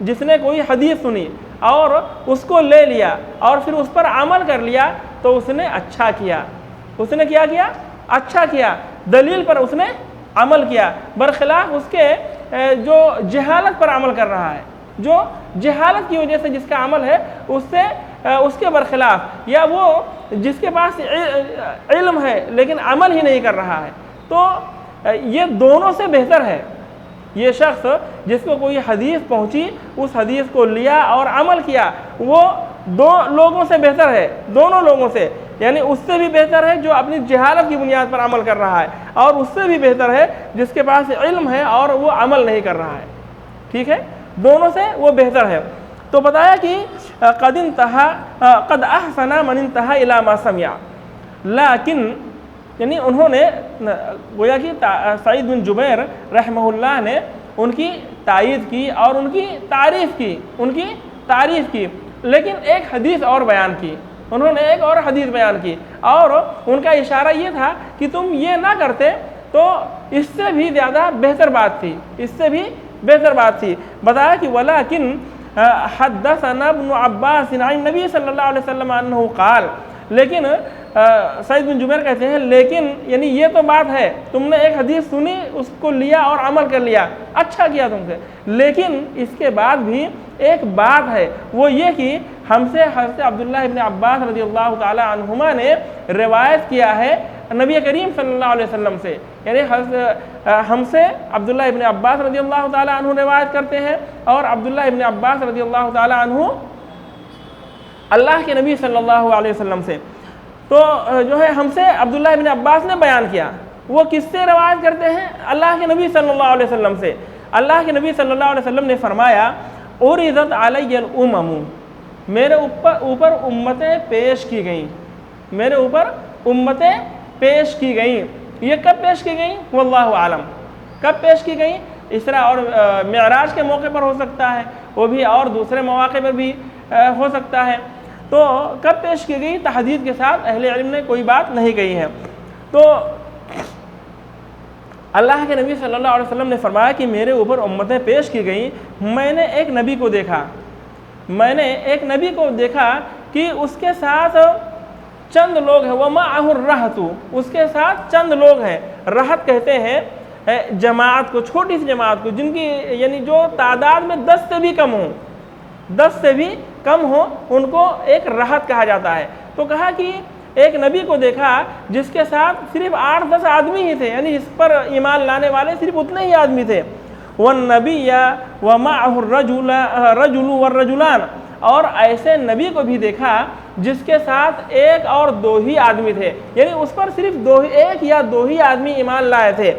جس نے کوئی حدیث سنی اور اس کو لے لیا اور پھر اس پر عمل کر لیا, تو اس نے اچھا کیا. اس نے کیا کیا؟ اچھا کیا, دلیل پر اس نے عمل کیا, برخلاف اس کے جو جہالت پر عمل کر رہا ہے, جو جہالت کی وجہ سے جس کا عمل ہے اس کے برخلاف, یا وہ جس کے پاس علم ہے لیکن عمل ہی نہیں کر رہا ہے. تو یہ دونوں سے بہتر ہے. یہ شخص جس کو کوئی حدیث پہنچی, اس حدیث کو لیا اور عمل کیا, وہ 2 لوگوں سے بہتر ہے, دونوں لوگوں سے. یعنی اس سے بھی بہتر ہے جو اپنی جہالت کی بنیاد پر عمل کر رہا ہے, اور اس سے بھی بہتر ہے جس کے پاس علم ہے اور وہ عمل نہیں کر رہا ہے. ٹھیک ہے, دونوں سے وہ بہتر ہے. تو بتایا کہ قد احسن من انتهى الى ما سمع, لیکن یعنی انہوں نے گویا کہ سعید بن جبیر رحمہ اللہ نے ان کی تائید کی اور ان کی تعریف کی, لیکن ایک حدیث اور بیان کی. انہوں نے ایک اور حدیث بیان کی اور ان کا اشارہ یہ تھا کہ تم یہ نہ کرتے تو اس سے بھی زیادہ بہتر بات تھی, اس سے بھی بہتر بات تھی. بتایا کہ ولیکن حدثنا ابن عباس عن النبی صلی اللہ علیہ وسلم انہ قال, لیکن سعید بن جبیر کہتے ہیں لیکن یعنی یہ تو بات ہے تم نے ایک حدیث سنی اس کو لیا اور عمل کر لیا، اچھا کیا تم سے، لیکن اس کے بعد بھی ایک بات ہے وہ یہ کہ ہم سے حضرت عبداللہ ابن عباس رضی اللہ تعالی عنہما نے روایت کیا ہے نبی کریم صلی اللہ علیہ وسلم سے، یعنی ہم سے عبداللہ ابن عباس رضی اللہ تعالی عنہ روایت کرتے ہیں اور عبداللہ ابن عباس رضی اللہ تعالی عنہ اللہ کے نبی صلی اللہ علیہ وسلم سے۔ تو جو ہے ہم سے عبداللہ ابن عباس نے بیان کیا، وہ کس سے روایت کرتے ہیں؟ اللہ کے نبی صلی اللہ علیہ وسلم سے۔ اللہ کے نبی صلی اللہ علیہ وسلم نے فرمایا عرضت علی الامم، میرے اوپر امتیں پیش کی گئیں، میرے اوپر امتیں پیش کی گئیں۔ یہ کب پیش کی گئیں؟ واللہ عالم، کب پیش کی گئیں؟ اسراء اور معراج کے موقع پر ہو سکتا ہے، وہ بھی اور دوسرے مواقع پر بھی ہو سکتا ہے۔ تو کب پیش کی گئی تحدید کے ساتھ اہل علم نے کوئی بات نہیں کہی ہے۔ تو اللہ کے نبی صلی اللہ علیہ وسلم نے فرمایا کہ میرے اوپر امتیں پیش کی گئیں، میں نے ایک نبی کو دیکھا، میں نے ایک نبی کو دیکھا کہ اس کے ساتھ چند لوگ ہیں، وَمَعَهُ الرَّهْتُ، اس کے ساتھ چند لوگ ہیں۔ رہت کہتے ہیں جماعت کو، چھوٹی سی جماعت کو، جن کی یعنی جو تعداد میں 10 سے بھی کم ہوں، 10 سے بھی کم ہو، ان کو ایک رہت کہا جاتا ہے۔ تو کہا کہ ایک نبی کو دیکھا جس کے ساتھ صرف 8-10 آدمی ہی تھے، یعنی اس پر ایمان لانے والے صرف اتنے ہی آدمی تھے۔ وَالنَّبِيَّ وَمَعَهُ الرَّجُلُ وَالرَّجُلَانِ، اور ایسے نبی کو بھی دیکھا جس کے ساتھ ایک اور 2 ہی آدمی تھے، یعنی اس پر صرف 1 یا 2 ہی آدمی ایمان لائے تھے۔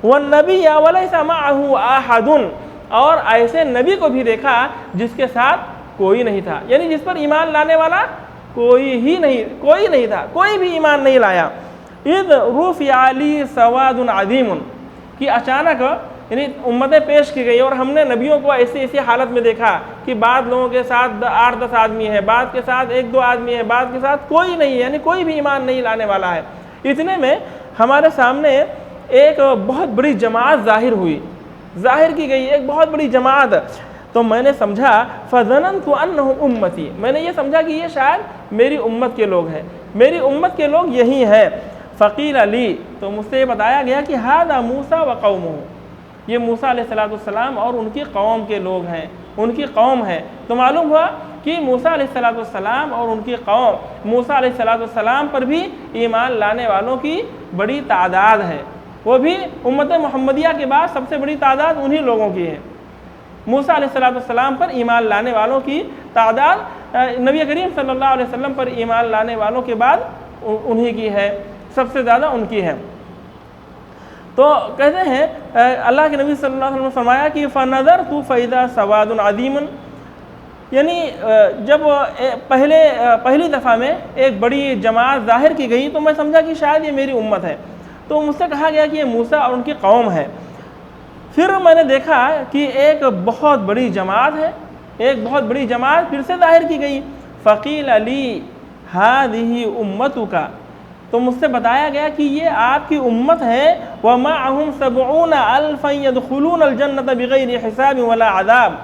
وَالنَّبِيَّ وَلَيْسَ مَعَهُ أَحَدٌ، اور ایسے نبی کو بھی دیکھا جس کے ساتھ کوئی نہیں تھا، یعنی جس پر ایمان لانے والا کوئی نہیں تھا، کوئی بھی ایمان نہیں لایا۔ اِذْ رُفِعَ لِي سَوَادٌ عَظِيمٌ، کہ اچانک یعنی امتیں پیش کی گئی اور ہم نے نبیوں کو ایسی حالت میں دیکھا کہ بعض لوگوں کے ساتھ 8-10 آدمی ہے، بعض کے ساتھ 1-2 آدمی ہے، بعض کے ساتھ کوئی نہیں ہے، یعنی کوئی بھی ایمان نہیں لانے والا ہے۔ اتنے میں ہمارے سامنے ایک بہت بڑی جماعت ظاہر کی گئی، ایک بہت بڑی جماعت۔ تو میں نے سمجھا فَظَنَنْتُ أَنَّهُمْ أُمَّتِي، میں نے یہ سمجھا کہ یہ شاید میری امت کے لوگ ہیں، میری امت کے لوگ یہی ہیں۔ فَقِيلَ لِي، تو مجھ سے یہ بتایا گیا کہ هَذَا مُوسَىٰ وَقَوْمُهُ، یہ موسیٰ علیہ السلام اور ان کی قوم کے لوگ ہیں، ان کی قوم ہے۔ تو معلوم ہوا کہ موسیٰ علیہ السلام اور ان کی قوم، موسیٰ علیہ السلام پر بھی ایمان لانے والوں کی بڑی تعداد ہے، وہ بھی امت محمدیہ کے بعد سب سے بڑی تعداد انہی لوگوں کی ہے۔ موسیٰ علیہ السلام پر ایمان لانے والوں کی تعداد نبی کریم صلی اللہ علیہ وسلم پر ایمان لانے والوں کے بعد انہی کی ہے، سب سے زیادہ ان کی ہے۔ تو کہتے ہیں اللہ کے نبی صلی اللہ علیہ وسلم نے فرمایا کہ فَنَظَرْتُ فَإِذَا سَوَادٌ عَظِيمٌ، یعنی جب پہلی دفعہ میں ایک بڑی جماعت ظاہر کی گئی تو میں سمجھا کہ شاید یہ میری امت ہے، تو مجھ سے کہا گیا کہ یہ موسیٰ اور ان کی قوم ہے۔ پھر میں نے دیکھا کہ ایک بہت بڑی جماعت ہے، ایک بہت بڑی جماعت پھر سے ظاہر کی گئی۔ فَقِيلَ لِي هَذِهِ أُمَّتُكَ، تو مجھ سے بتایا گیا کہ یہ آپ کی امت ہے۔ وَمَعَهُمْ 70 أَلْفًا يَدْخُلُونَ الْجَنَّةَ بِغَيْرِ حِسَابٍ وَلَا عَذَابٍ،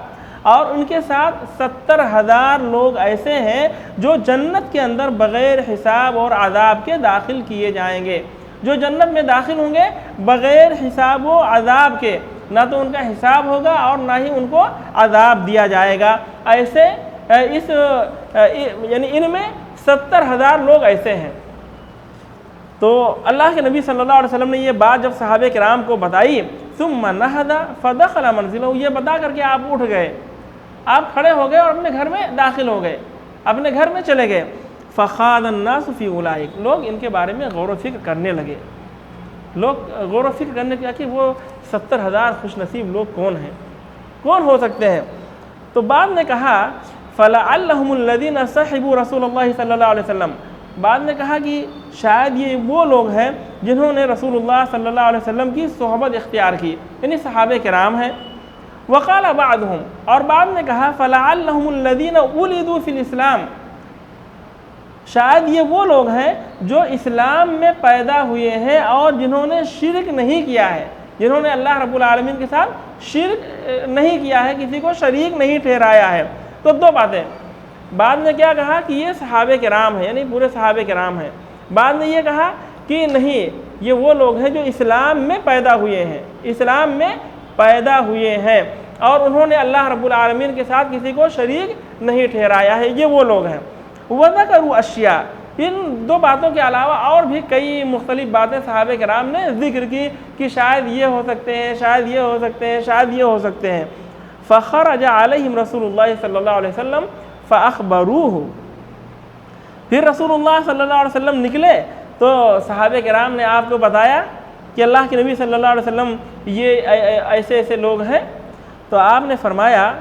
اور ان کے ساتھ 70,000 لوگ ایسے ہیں جو جنت کے اندر بغیر حساب اور عذاب کے داخل کیے جائیں گے، جو جنت میں داخل ہوں گے بغیر حساب و عذاب کے، نہ تو ان کا حساب ہوگا اور نہ ہی ان کو عذاب دیا جائے گا۔ ایسے یعنی ان میں 70,000 لوگ ایسے ہیں۔ تو اللہ کے نبی صلی اللہ علیہ وسلم نے یہ بات جب صحابہ کرام کو بتائی، ثم نہض فدخل منزلہ، یہ بتا کر کے آپ اٹھ گئے، آپ کھڑے ہو گئے اور اپنے گھر میں داخل ہو گئے، اپنے گھر میں چلے گئے۔ فخاض الناس فی اولئک، لوگ ان کے بارے میں غور و فکر کرنے لگے، لوگ غور و فکر کرنے لگے کہ وہ 70,000 خوش نصیب لوگ کون ہیں، کون ہو سکتے ہیں۔ تو بعد نے کہا فلعلهم الذین صحبوا رسول اللہ صلی اللہ علیہ وسلم، بعد نے کہا کہ شاید یہ وہ لوگ ہیں جنہوں نے رسول اللہ صلی اللہ علیہ وسلم کی صحبت اختیار کی، یعنی صحابہ کرام ہیں۔ وقال بعضهم، اور بعد نے کہا فلعلهم الذین ولدوا فی الاسلام، شاید یہ وہ لوگ ہیں جو اسلام میں پیدا ہوئے ہیں اور جنہوں نے شرک نہیں کیا ہے، جنہوں نے اللہ رب العالمین کے ساتھ شرک نہیں کیا ہے، کسی کو شریک نہیں ٹھہرایا ہے۔ تو 2 باتیں، بعد میں کیا کہا کہ یہ صحابہ کرام ہیں، یعنی پورے صحابہ کرام ہیں، بعد میں یہ کہا کہ نہیں، یہ وہ لوگ ہیں جو اسلام میں پیدا ہوئے ہیں، اسلام میں پیدا ہوئے ہیں اور انہوں نے اللہ رب العالمین کے ساتھ کسی کو شریک نہیں ٹھہرایا ہے، یہ وہ لوگ ہیں۔ وَذَكَرُوا أَشْيَاءَ، ان دو باتوں کے علاوہ اور بھی کئی مختلف باتیں صحابہ کرام نے ذکر کی کہ شاید یہ ہو سکتے ہیں، شاید یہ ہو سکتے ہیں، شاید یہ ہو سکتے ہیں۔ فَخَرَجَ عَلَيْهِمْ رسول اللہ صلی اللہ علیہ وسلم فَأَخْبَرُوهُ، پھر رسول اللہ صلی اللہ علیہ وسلم نکلے تو صحابہ کرام نے آپ کو بتایا کہ اللہ کے نبی صلی اللہ علیہ وسلم یہ ایسے ایسے لوگ ہیں۔ تو آپ نے فرمایا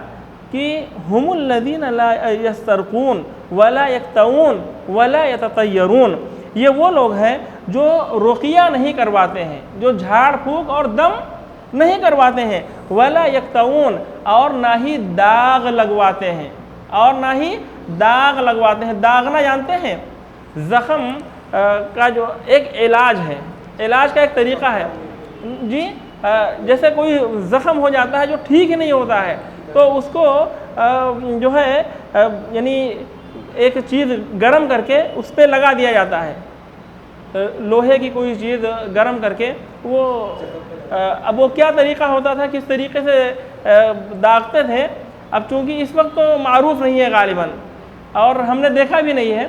کہ ہم الذین لا یسترقون ولا یکتوون ولا یتطیرون، یہ وہ لوگ ہیں جو رقیہ نہیں کرواتے ہیں، جو جھاڑ پھونک اور دم نہیں کرواتے ہیں، ولا یکتوون، اور نہ ہی داغ لگواتے ہیں، اور نہ ہی داغ لگواتے ہیں۔ داغنا جانتے ہیں؟ زخم کا جو ایک علاج ہے، علاج کا ایک طریقہ ہے جی، جیسے کوئی زخم ہو جاتا ہے جو ٹھیک نہیں ہوتا ہے تو اس کو جو ہے یعنی ایک چیز گرم کر کے اس پہ لگا دیا جاتا ہے، لوہے کی کوئی چیز گرم کر کے وہ اب وہ کیا طریقہ ہوتا تھا، کس طریقے سے داغتے تھے، اب چونکہ اس وقت تو معروف نہیں ہے غالباً اور ہم نے دیکھا بھی نہیں ہے،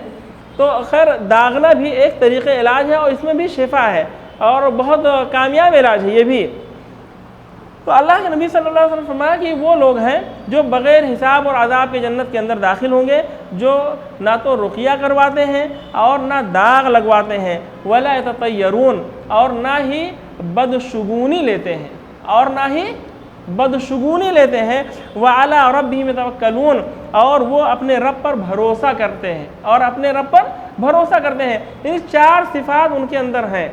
تو خیر داغنا بھی ایک طریقہ علاج ہے اور اس میں بھی شفا ہے اور بہت کامیاب علاج ہے یہ بھی۔ تو اللہ کے نبی صلی اللہ علیہ وسلم فرمایا کہ وہ لوگ ہیں جو بغیر حساب اور عذاب کے جنت کے اندر داخل ہوں گے، جو نہ تو رقیہ کرواتے ہیں اور نہ داغ لگواتے ہیں، ولا یتطیرون، اور نہ ہی بدشگونی لیتے ہیں، اور نہ ہی بدشگونی لیتے ہیں، وعلی ربہم یتوکلون، اور وہ اپنے رب پر بھروسہ کرتے ہیں، اور اپنے رب پر بھروسہ کرتے ہیں۔ یعنی 4 صفات ان کے اندر ہیں،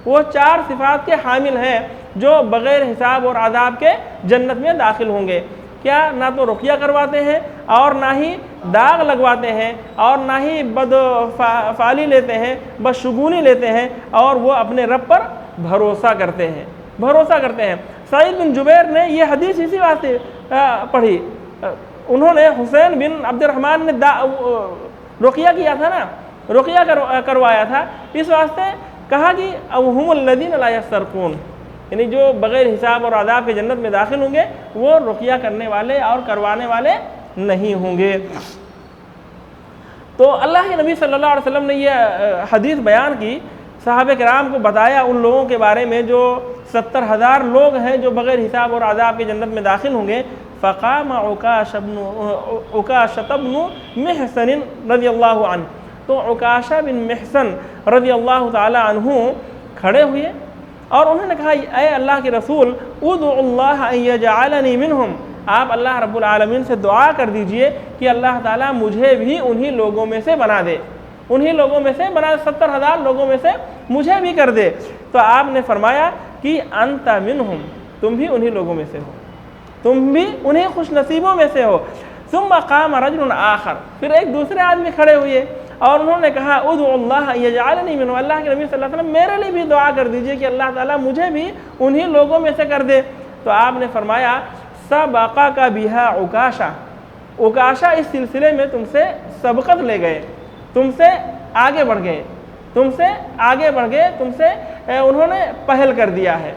وہ 4 صفات کے حامل ہیں جو بغیر حساب اور عذاب کے جنت میں داخل ہوں گے۔ کیا؟ نہ تو رقیہ کرواتے ہیں اور نہ ہی داغ لگواتے ہیں اور نہ ہی بدفعلی لیتے ہیں، بدشگونی لیتے ہیں، اور وہ اپنے رب پر بھروسہ کرتے ہیں، بھروسہ کرتے ہیں۔ سعید بن جبیر نے یہ حدیث اسی واسطے پڑھی، انہوں نے حسین بن عبد الرحمن نے رقیہ کیا تھا نا، رقیہ کروایا تھا، اس واسطے کہا کہ ہم الذین لا یسترقون، یعنی جو بغیر حساب اور عذاب کے جنت میں داخل ہوں گے وہ رقیہ کرنے والے اور کروانے والے نہیں ہوں گے۔ تو اللہ کے نبی صلی اللہ علیہ وسلم نے یہ حدیث بیان کی، صحابہ کرام کو بتایا ان لوگوں کے بارے میں جو 70,000 لوگ ہیں جو بغیر حساب اور عذاب کے جنت میں داخل ہوں گے۔ فقام عکاشہ بن محصن رضی اللہ عنہ، تو عکاشہ بن محصن رضی اللہ تعالی عنہ کھڑے ہوئے اور انہوں نے کہا اے اللہ کے رسول، ادعو اللہ ان یجعلنی منہم، آپ اللہ رب العالمین سے دعا کر دیجئے کہ اللہ تعالیٰ مجھے بھی انہی لوگوں میں سے بنا دے، انہی لوگوں میں سے بنا، 70,000 لوگوں میں سے مجھے بھی کر دے۔ تو آپ نے فرمایا کہ انت منہم، تم بھی انہی لوگوں میں سے ہو، تم بھی انہی خوش نصیبوں میں سے ہو۔ ثم قام رجل آخر، پھر ایک دوسرے آدمی کھڑے ہوئے اور انہوں نے کہا ادعو اللہ ان یجعلنی منہم، اللہ کے نبی صلی اللہ علیہ وسلم میرے لیے بھی دعا کر دیجئے کہ اللہ تعالیٰ مجھے بھی انہی لوگوں میں سے کر دے۔ تو آپ نے فرمایا سبقک بہا عکاشہ، عکاشہ اس سلسلے میں تم سے سبقت لے گئے، تم سے آگے بڑھ گئے، تم سے آگے بڑھ گئے، تم سے انہوں نے پہل کر دیا ہے،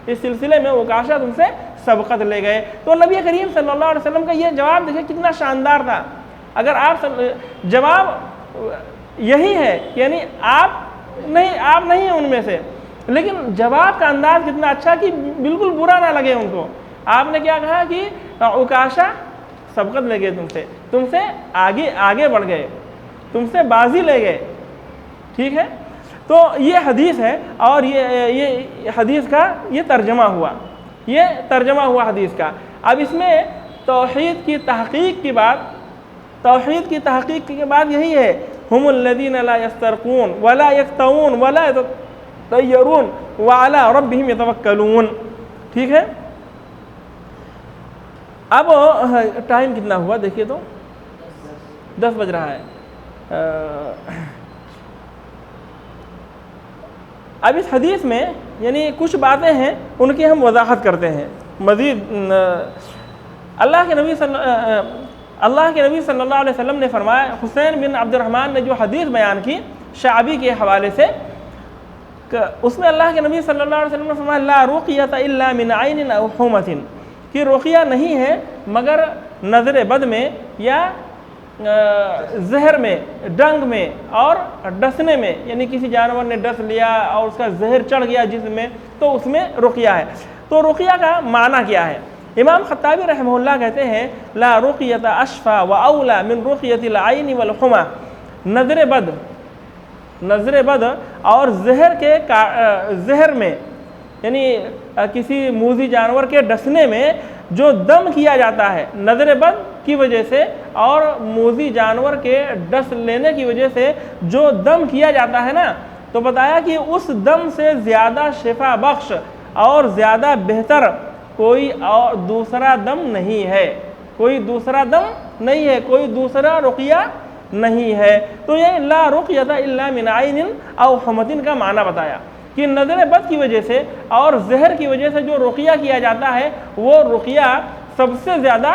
اس سلسلے میں عکاشہ تم سے سبقت لے گئے۔ تو نبی کریم صلی اللہ علیہ وسلم کا یہ جواب دیکھیں کتنا شاندار تھا۔ اگر آپ جواب یہی ہے یعنی آپ نہیں ہیں ان میں سے، لیکن جواب کا انداز کتنا اچھا کہ بالکل برا نہ لگے ان کو۔ آپ نے کیا کہا کہ عکاشہ سبقت لے گئے، تم سے آگے بڑھ گئے، تم سے بازی لے گئے، ٹھیک ہے۔ تو یہ حدیث ہے اور یہ حدیث کا یہ ترجمہ ہوا، یہ ترجمہ ہوا حدیث کا۔ اب اس میں توحید کی تحقیق کی بات یہی ہے، ہم الذین لا یسترقون ولا یکتوون ولا یتطیرون وعلی ربہم یتوکلون، ٹھیک ہے۔ اب ٹائم کتنا ہوا دیکھیے تو 10 بج رہا ہے۔ اب اس حدیث میں یعنی کچھ باتیں ہیں ان کی ہم وضاحت کرتے ہیں مزید۔ اللہ کے نبی صلی اللہ علیہ وسلم نے فرمایا، حسین بن عبد الرحمن نے جو حدیث بیان کی شعبی کے حوالے سے، اس میں اللہ کے نبی صلی اللہ علیہ وسلم نے فرمایا لا رقیۃ الا من عین او حمۃ، کہ رقیہ نہیں ہے مگر نظر بد میں یا زہر میں، ڈنگ میں اور ڈسنے میں، یعنی کسی جانور نے ڈس لیا اور اس کا زہر چڑھ گیا جسم میں تو اس میں رقیہ ہے۔ تو رقیہ کا معنی کیا ہے؟ امام خطابی رحمہ اللہ کہتے ہیں لا رقیۃ اشفا و اولا من رقیۃ العین والحمى، نظر بد اور زہر میں، یعنی کسی موذی جانور کے ڈسنے میں جو دم کیا جاتا ہے نظر بد کی وجہ سے اور موذی جانور کے ڈس لینے کی وجہ سے جو دم کیا جاتا ہے نا، تو بتایا کہ اس دم سے زیادہ شفا بخش اور زیادہ بہتر کوئی اور دوسرا دم نہیں ہے، کوئی دوسرا دم نہیں ہے، کوئی دوسرا رقیہ نہیں ہے۔ تو یہ لا رقیۃ الا من عین او حمۃ کا معنی بتایا کہ نظر بد کی وجہ سے اور زہر کی وجہ سے جو رقیہ کیا جاتا ہے وہ رقیہ سب سے زیادہ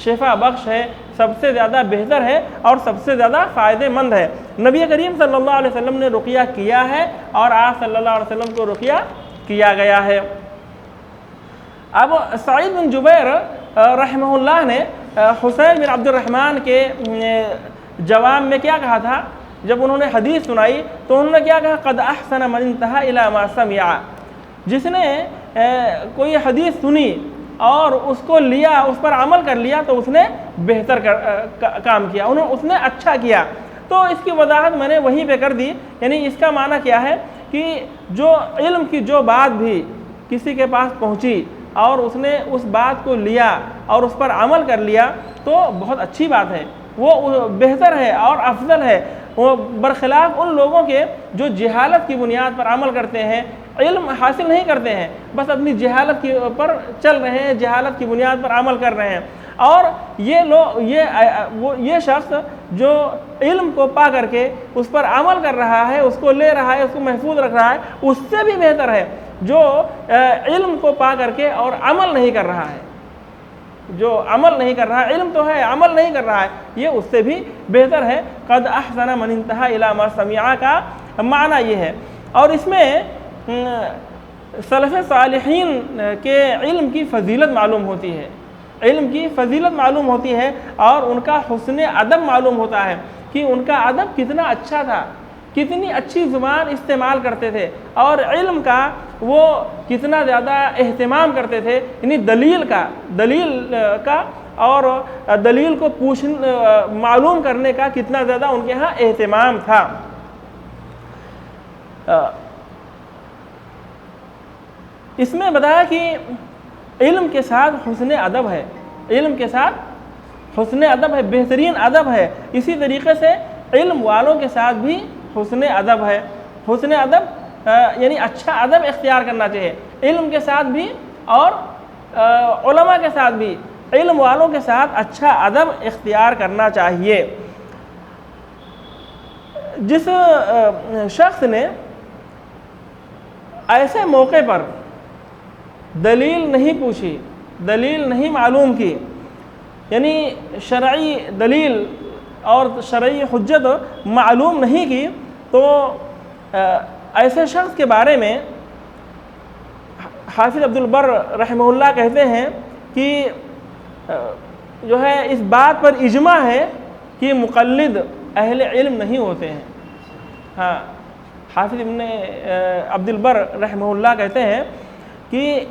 شفا بخش ہے، سب سے زیادہ بہتر ہے اور سب سے زیادہ فائدہ مند ہے۔ نبی کریم صلی اللہ علیہ وسلم نے رقیہ کیا ہے اور آپ صلی اللہ علیہ وسلم کو رقیہ کیا گیا ہے۔ اب سعید بن جبیر رحمہ اللہ نے حسین بن عبد الرحمن کے جواب میں کیا کہا تھا؟ جب انہوں نے حدیث سنائی تو انہوں نے کیا کہا؟ قد احسن من انتہى الى ما سمع، جس نے کوئی حدیث سنی اور اس کو لیا، اس پر عمل کر لیا تو اس نے بہتر کام کیا، اس نے اچھا کیا۔ تو اس کی وضاحت میں نے وہیں پہ کر دی، یعنی اس کا معنی کیا ہے کہ جو علم کی جو بات بھی کسی کے پاس پہنچی اور اس نے اس بات کو لیا اور اس پر عمل کر لیا تو بہت اچھی بات ہے، وہ بہتر ہے اور افضل ہے، وہ برخلاف ان لوگوں کے جو جہالت کی بنیاد پر عمل کرتے ہیں، علم حاصل نہیں کرتے ہیں، بس اپنی جہالت کی پر چل رہے ہیں، جہالت کی بنیاد پر عمل کر رہے ہیں۔ اور یہ شخص جو علم کو پا کر کے اس پر عمل کر رہا ہے، اس کو لے رہا ہے، اس کو محفوظ رکھ رہا ہے، اس سے بھی بہتر ہے جو علم کو پا کر کے اور عمل نہیں کر رہا ہے، جو عمل نہیں کر رہا ہے، علم تو ہے عمل نہیں کر رہا ہے، یہ اس سے بھی بہتر ہے۔ قد احسن من انتہى الى ما سمع کا معنی یہ ہے۔ اور اس میں سلف صالحین کے علم کی فضیلت معلوم ہوتی ہے، علم کی فضیلت معلوم ہوتی ہے اور ان کا حسن ادب معلوم ہوتا ہے کہ ان کا ادب کتنا اچھا تھا، کتنی اچھی زبان استعمال کرتے تھے اور علم کا وہ کتنا زیادہ اہتمام کرتے تھے، یعنی دلیل کا اور دلیل کو معلوم کرنے کا کتنا زیادہ ان کے ہاں اہتمام تھا۔ اس میں بتایا کہ علم کے ساتھ حسن ادب ہے، علم کے ساتھ حسن ادب ہے، بہترین ادب ہے۔ اسی طریقے سے علم والوں کے ساتھ بھی حسن ادب ہے، حسن ادب یعنی اچھا ادب اختیار کرنا چاہیے، علم کے ساتھ بھی اور علماء کے ساتھ بھی، علم والوں کے ساتھ اچھا ادب اختیار کرنا چاہیے۔ جس شخص نے ایسے موقع پر دلیل نہیں پوچھی، دلیل نہیں معلوم کی، یعنی شرعی دلیل اور شرعی حجت معلوم نہیں کی، تو ایسے شخص کے بارے میں حافظ عبد البر رحمہ اللہ کہتے ہیں کہ جو ہے اس بات پر اجماع ہے کہ مقلد اہل علم نہیں ہوتے ہیں۔ ہاں، حافظ ابن عبد البر رحمہ اللہ کہتے ہیں کہ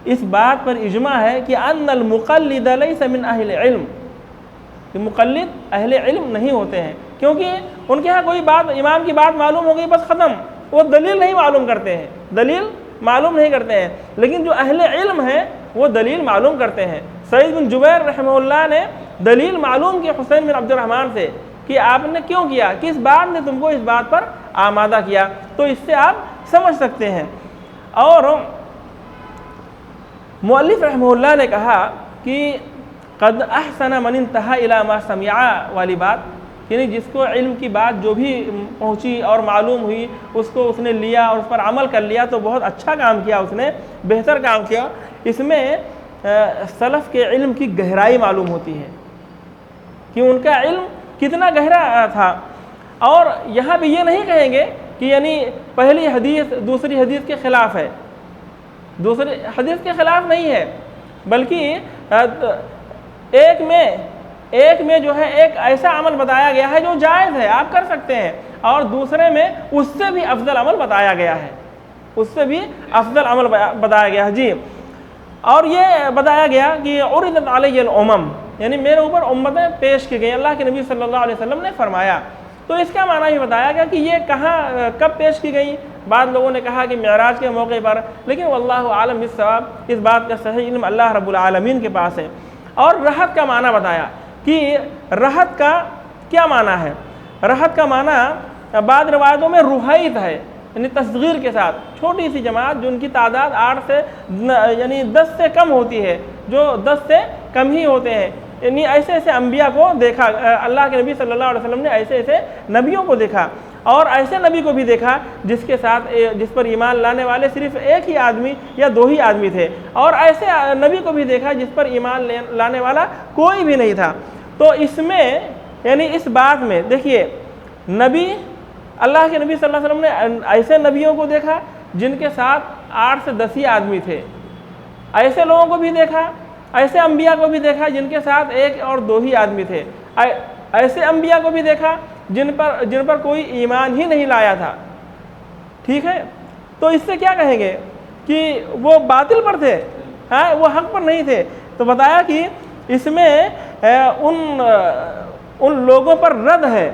اس بات پر اجماع ہے کہ ان المقلد لیس من اہل علم، کہ مقلد اہل علم نہیں ہوتے ہیں، کیونکہ ان کے ہاں کوئی بات، امام کی بات معلوم ہو گئی بس ختم، وہ دلیل نہیں معلوم کرتے ہیں، دلیل معلوم نہیں کرتے ہیں۔ لیکن جو اہل علم ہیں وہ دلیل معلوم کرتے ہیں۔ سعید بن جبیر رحمہ اللہ نے دلیل معلوم کی حسین بن عبد الرحمن سے کہ آپ نے کیوں کیا، کس بات نے تم کو اس بات پر آمادہ کیا، تو اس سے آپ سمجھ سکتے ہیں۔ اور مؤلف رحمہ اللہ نے کہا کہ قد احسن من انتہى الى ما سمع والی بات، یعنی جس کو علم کی بات جو بھی پہنچی اور معلوم ہوئی اس کو اس نے لیا اور اس پر عمل کر لیا تو بہت اچھا کام کیا، اس نے بہتر کام کیا۔ اس میں سلف کے علم کی گہرائی معلوم ہوتی ہے کہ ان کا علم کتنا گہرا تھا۔ اور یہاں بھی یہ نہیں کہیں گے کہ یعنی پہلی حدیث دوسری حدیث کے خلاف ہے، دوسری حدیث کے خلاف نہیں ہے، بلکہ ایک میں جو ہے ایک ایسا عمل بتایا گیا ہے جو جائز ہے، آپ کر سکتے ہیں، اور دوسرے میں اس سے بھی افضل عمل بتایا گیا ہے، اس سے بھی افضل عمل بتایا گیا ہے جی۔ اور یہ بتایا گیا کہ عرضت علی الامم، یعنی میرے اوپر امتیں پیش کی گئیں، اللہ کے نبی صلی اللہ علیہ وسلم نے فرمایا۔ تو اس کا معنی یہ بتایا گیا کہ یہ کہاں کب پیش کی گئی؟ بعض لوگوں نے کہا کہ معراج کے موقع پر، لیکن واللہ عالم بالصواب، اس بات کا صحیح علم اللہ رب العالمین کے پاس ہے۔ اور رحت کا معنی بتایا کہ رحت کا کیا معنی ہے؟ رحت کا معنی بعض روایتوں میں روحیت ہے، یعنی تصغیر کے ساتھ چھوٹی سی جماعت جن کی تعداد 8 سے یعنی 10 سے کم ہوتی ہے، جو 10 سے کم ہی ہوتے ہیں، یعنی ایسے ایسے انبیاء کو دیکھا، اللہ کے نبی صلی اللہ علیہ وسلم نے ایسے ایسے نبیوں کو دیکھا، اور ایسے نبی کو بھی دیکھا جس پر ایمان لانے والے صرف ایک ہی آدمی یا 2 ہی آدمی تھے، اور ایسے نبی کو بھی دیکھا جس پر ایمان لانے والا کوئی بھی نہیں تھا۔ تو اس میں یعنی اس بات میں دیکھیے، نبی اللہ کے نبی صلی اللہ علیہ وسلم نے ایسے نبیوں کو دیکھا جن کے ساتھ 8 سے 10 ہی آدمی تھے، ایسے لوگوں کو بھی دیکھا، ایسے انبیاء کو بھی دیکھا جن کے ساتھ 1 اور 2 ہی آدمی تھے، ایسے انبیاء کو بھی دیکھا جن پر کوئی ایمان ہی نہیں لایا تھا، ٹھیک ہے؟ تو اس سے کیا کہیں گے کہ وہ باطل پر تھے، وہ حق پر نہیں تھے۔ تو بتایا کہ اس میں ان لوگوں پر رد ہے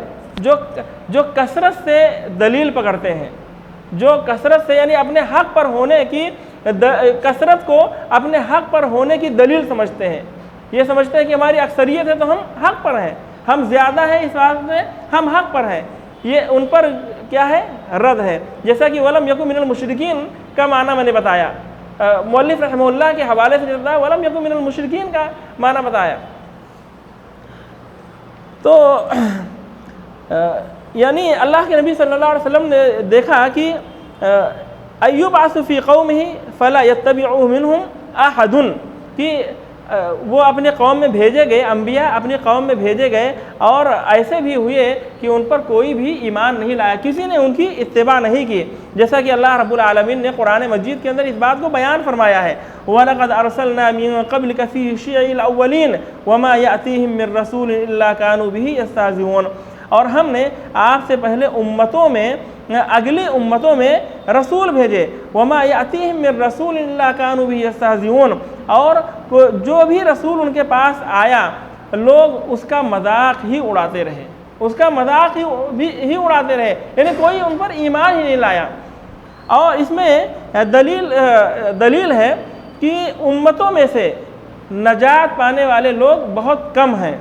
جو کثرت سے دلیل پکڑتے ہیں، جو کثرت سے یعنی اپنے حق پر ہونے کی کثرت کو اپنے حق پر ہونے کی دلیل سمجھتے ہیں، یہ سمجھتے ہیں کہ ہماری اکثریت ہے تو ہم حق پر ہیں، ہم زیادہ ہیں اس بات میں ہم حق پر ہیں، یہ ان پر کیا ہے؟ رد ہے۔ جیسا کہ ولم یکن من المشرکین کا معنی میں نے بتایا، مؤلف رحمہ اللہ کے حوالے سے بتایا ولم یکن من المشرکین کا معنی بتایا۔ تو یعنی اللہ کے نبی صلی اللہ علیہ وسلم نے دیکھا کہ ایبعث فی قومہ فلا یتبعہ منہم احد، کہ وہ اپنے قوم میں بھیجے گئے، انبیاء اپنی قوم میں بھیجے گئے، اور ایسے بھی ہوئے کہ ان پر کوئی بھی ایمان نہیں لایا، کسی نے ان کی اتباع نہیں کی، جیسا کہ اللہ رب العالمین نے قرآن مجید کے اندر اس بات کو بیان فرمایا ہے، وَلَقَدْ أَرْسَلْنَا مِن قَبْلِكَ فِي شِيَعِ الْأَوَّلِينَ وَمَا يَأْتِيهِم مِّن رَّسُولٍ إِلَّا كَانُوا بِهِ يَسْتَهْزِئُونَ، اور ہم نے آپ سے پہلے امتوں میں اگلی امتوں میں رسول بھیجے، وما یأتیہم من رسول الا کانوا بہ یستہزئون، اور جو بھی رسول ان کے پاس آیا لوگ اس کا مذاق ہی اڑاتے رہے، اس کا مذاق ہی اڑاتے رہے، یعنی کوئی ان پر ایمان ہی نہیں لایا۔ اور اس میں دلیل ہے کہ امتوں میں سے نجات پانے والے لوگ بہت کم ہیں،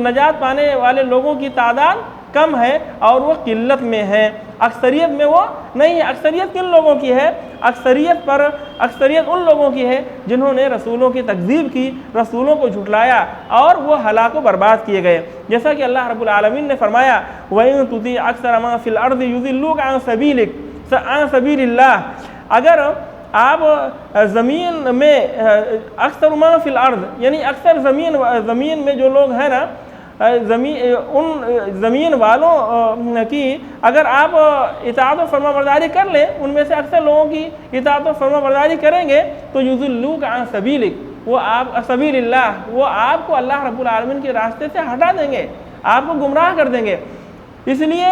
نجات پانے والے لوگوں کی تعداد کم ہے، اور وہ قلت میں ہے، اکثریت میں وہ نہیں ہے۔ اکثریت کن لوگوں کی ہے؟ اکثریت ان لوگوں کی ہے جنہوں نے رسولوں کی تکذیب کی، رسولوں کو جھٹلایا، اور وہ ہلاک و برباد کیے گئے، جیسا کہ اللہ رب العالمین نے فرمایا وَإِن تُطِيعْ أَكْثَرَ مَن فِي الْأَرْضِ يُضِلُّوكَ عَن سَبِيلِ اللَّهِ، اگر آپ زمین میں اکثر من فی الارض، یعنی اکثر زمین میں جو لوگ ہیں نا، زمین والوں کی اگر آپ اطاعت و فرما برداری کر لیں، ان میں سے اکثر لوگوں کی اطاعت و فرما برداری کریں گے تو یضلوک عن سبیلک، وہ آپ سبیل اللہ، وہ آپ کو اللہ رب العالمین کے راستے سے ہٹا دیں گے، آپ کو گمراہ کر دیں گے۔ اس لیے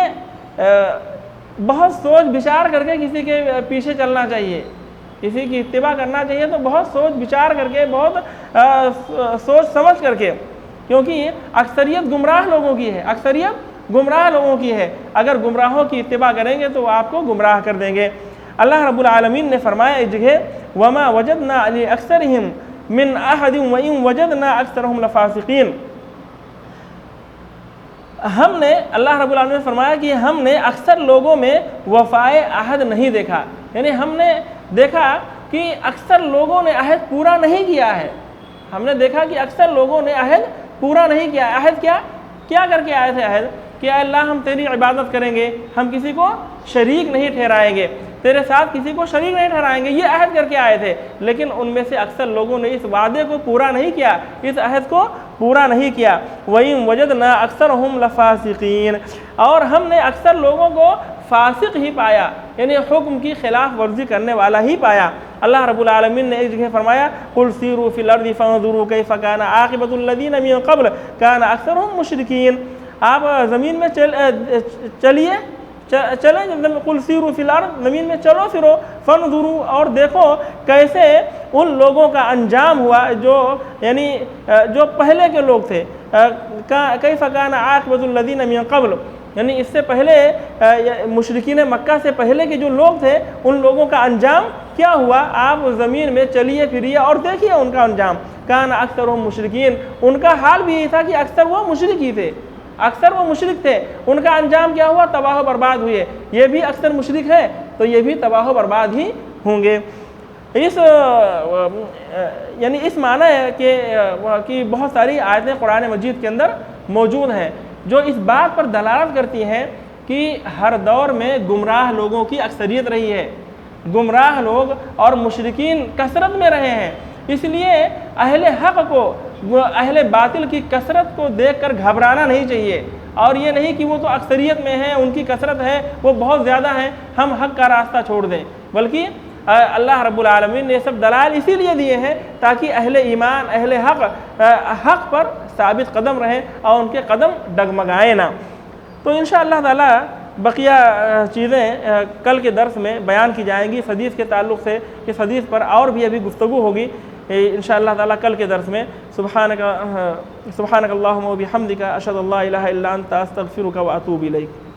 بہت سوچ بچار کر کے کسی کے پیچھے چلنا چاہیے، کسی کی اتباع کرنا چاہیے تو بہت سوچ بچار کر کے، بہت سوچ سمجھ کر کے، کیونکہ اکثریت گمراہ لوگوں کی ہے، اکثریت گمراہ لوگوں کی ہے، اگر گمراہوں کی اتباع کریں گے تو وہ آپ کو گمراہ کر دیں گے۔ اللہ رب العالمین نے فرمایا اس جگہ وَمَا وَجَدْنَا لِأَكْثَرِهِم مِّنْ أَحَدٍ وَإِن وَجَدْنَا أَكْثَرَهُمْ لَفَاسِقِينَ، ہم نے اللہ رب العالمین نے فرمایا کہ ہم نے اکثر لوگوں میں وفائے عہد نہیں دیکھا، یعنی ہم نے دیکھا کہ اکثر لوگوں نے عہد پورا نہیں کیا ہے، ہم نے دیکھا کہ اکثر لوگوں نے عہد پورا نہیں کیا۔ عہد کیا کر کے آئے تھے؟ عہد کہ اے اللہ ہم تیری عبادت کریں گے، ہم کسی کو شریک نہیں ٹھہرائیں گے، تیرے ساتھ کسی کو شریک نہیں ٹھہرائیں گے، یہ عہد کر کے آئے تھے، لیکن ان میں سے اکثر لوگوں نے اس وعدے کو پورا نہیں کیا، اس عہد کو پورا نہیں کیا۔ وَإِن وَجَدْنَا أَكْثَرَهُمْ لَفَاسِقِينَ، اور ہم نے اکثر لوگوں کو فاسق ہی پایا، یعنی حکم کی خلاف ورزی کرنے والا ہی پایا۔ اللہ رب العالمین نے ایک جگہ فرمایا قُلْ سِيرُوا فِي الْأَرْضِ فَانظُرُوا كَيْفَ كَانَ عَاقِبَةُ الَّذِينَ مِن قَبْلُ كَانَ أَكْثَرُهُم مُشْرِكِينَ، آپ زمین میں چلیے، چلیں، قُلْ سِيرُوا فِي الْأَرْضِ، زمین میں چلو پھرو، فَانظُرُوا، اور دیکھو کیسے ان لوگوں کا انجام ہوا جو یعنی جو پہلے کے لوگ تھے، كَيْفَ كَانَ عَاقِبَةُ الَّذِينَ مِن قَبْلُ، یعنی اس سے پہلے مشرکین مکہ سے پہلے کے جو لوگ تھے ان لوگوں کا انجام کیا ہوا۔ آپ زمین میں چلیے پھریے اور دیکھیے ان کا انجام، کان اکثرهم مشرکین، ان کا حال بھی یہی تھا کہ اکثر وہ مشرک ہی تھے، اکثر وہ مشرک تھے، ان کا انجام کیا ہوا؟ تباہ و برباد ہوئے۔ یہ بھی اکثر مشرک ہے تو یہ بھی تباہ و برباد ہی ہوں گے۔ یعنی اس معنی ہے کہ بہت ساری آیتیں قرآن مجید کے اندر موجود ہیں جو اس بات پر دلالت کرتی ہیں کہ ہر دور میں گمراہ لوگوں کی اکثریت رہی ہے، گمراہ لوگ اور مشرکین کثرت میں رہے ہیں، اس لیے اہل حق کو اہل باطل کی کثرت کو دیکھ کر گھبرانا نہیں چاہیے، اور یہ نہیں کہ وہ تو اکثریت میں ہیں، ان کی کثرت ہے، وہ بہت زیادہ ہیں، ہم حق کا راستہ چھوڑ دیں، بلکہ اللہ رب العالمین نے یہ سب دلائل اسی لیے دیے ہیں تاکہ اہل ایمان، اہل حق پر ثابت قدم رہیں اور ان کے قدم ڈگمگائیں نہ۔ تو انشاءاللہ تعالی بقیہ چیزیں کل کے درس میں بیان کی جائیں گی اس حدیث کے تعلق سے، اس حدیث پر اور بھی ابھی گفتگو ہوگی انشاءاللہ تعالی کل کے درس میں۔ سبحانک اللہم و بحمدک، اشہد ان لا الہ الا انت، استغفرک و اتوب الیک۔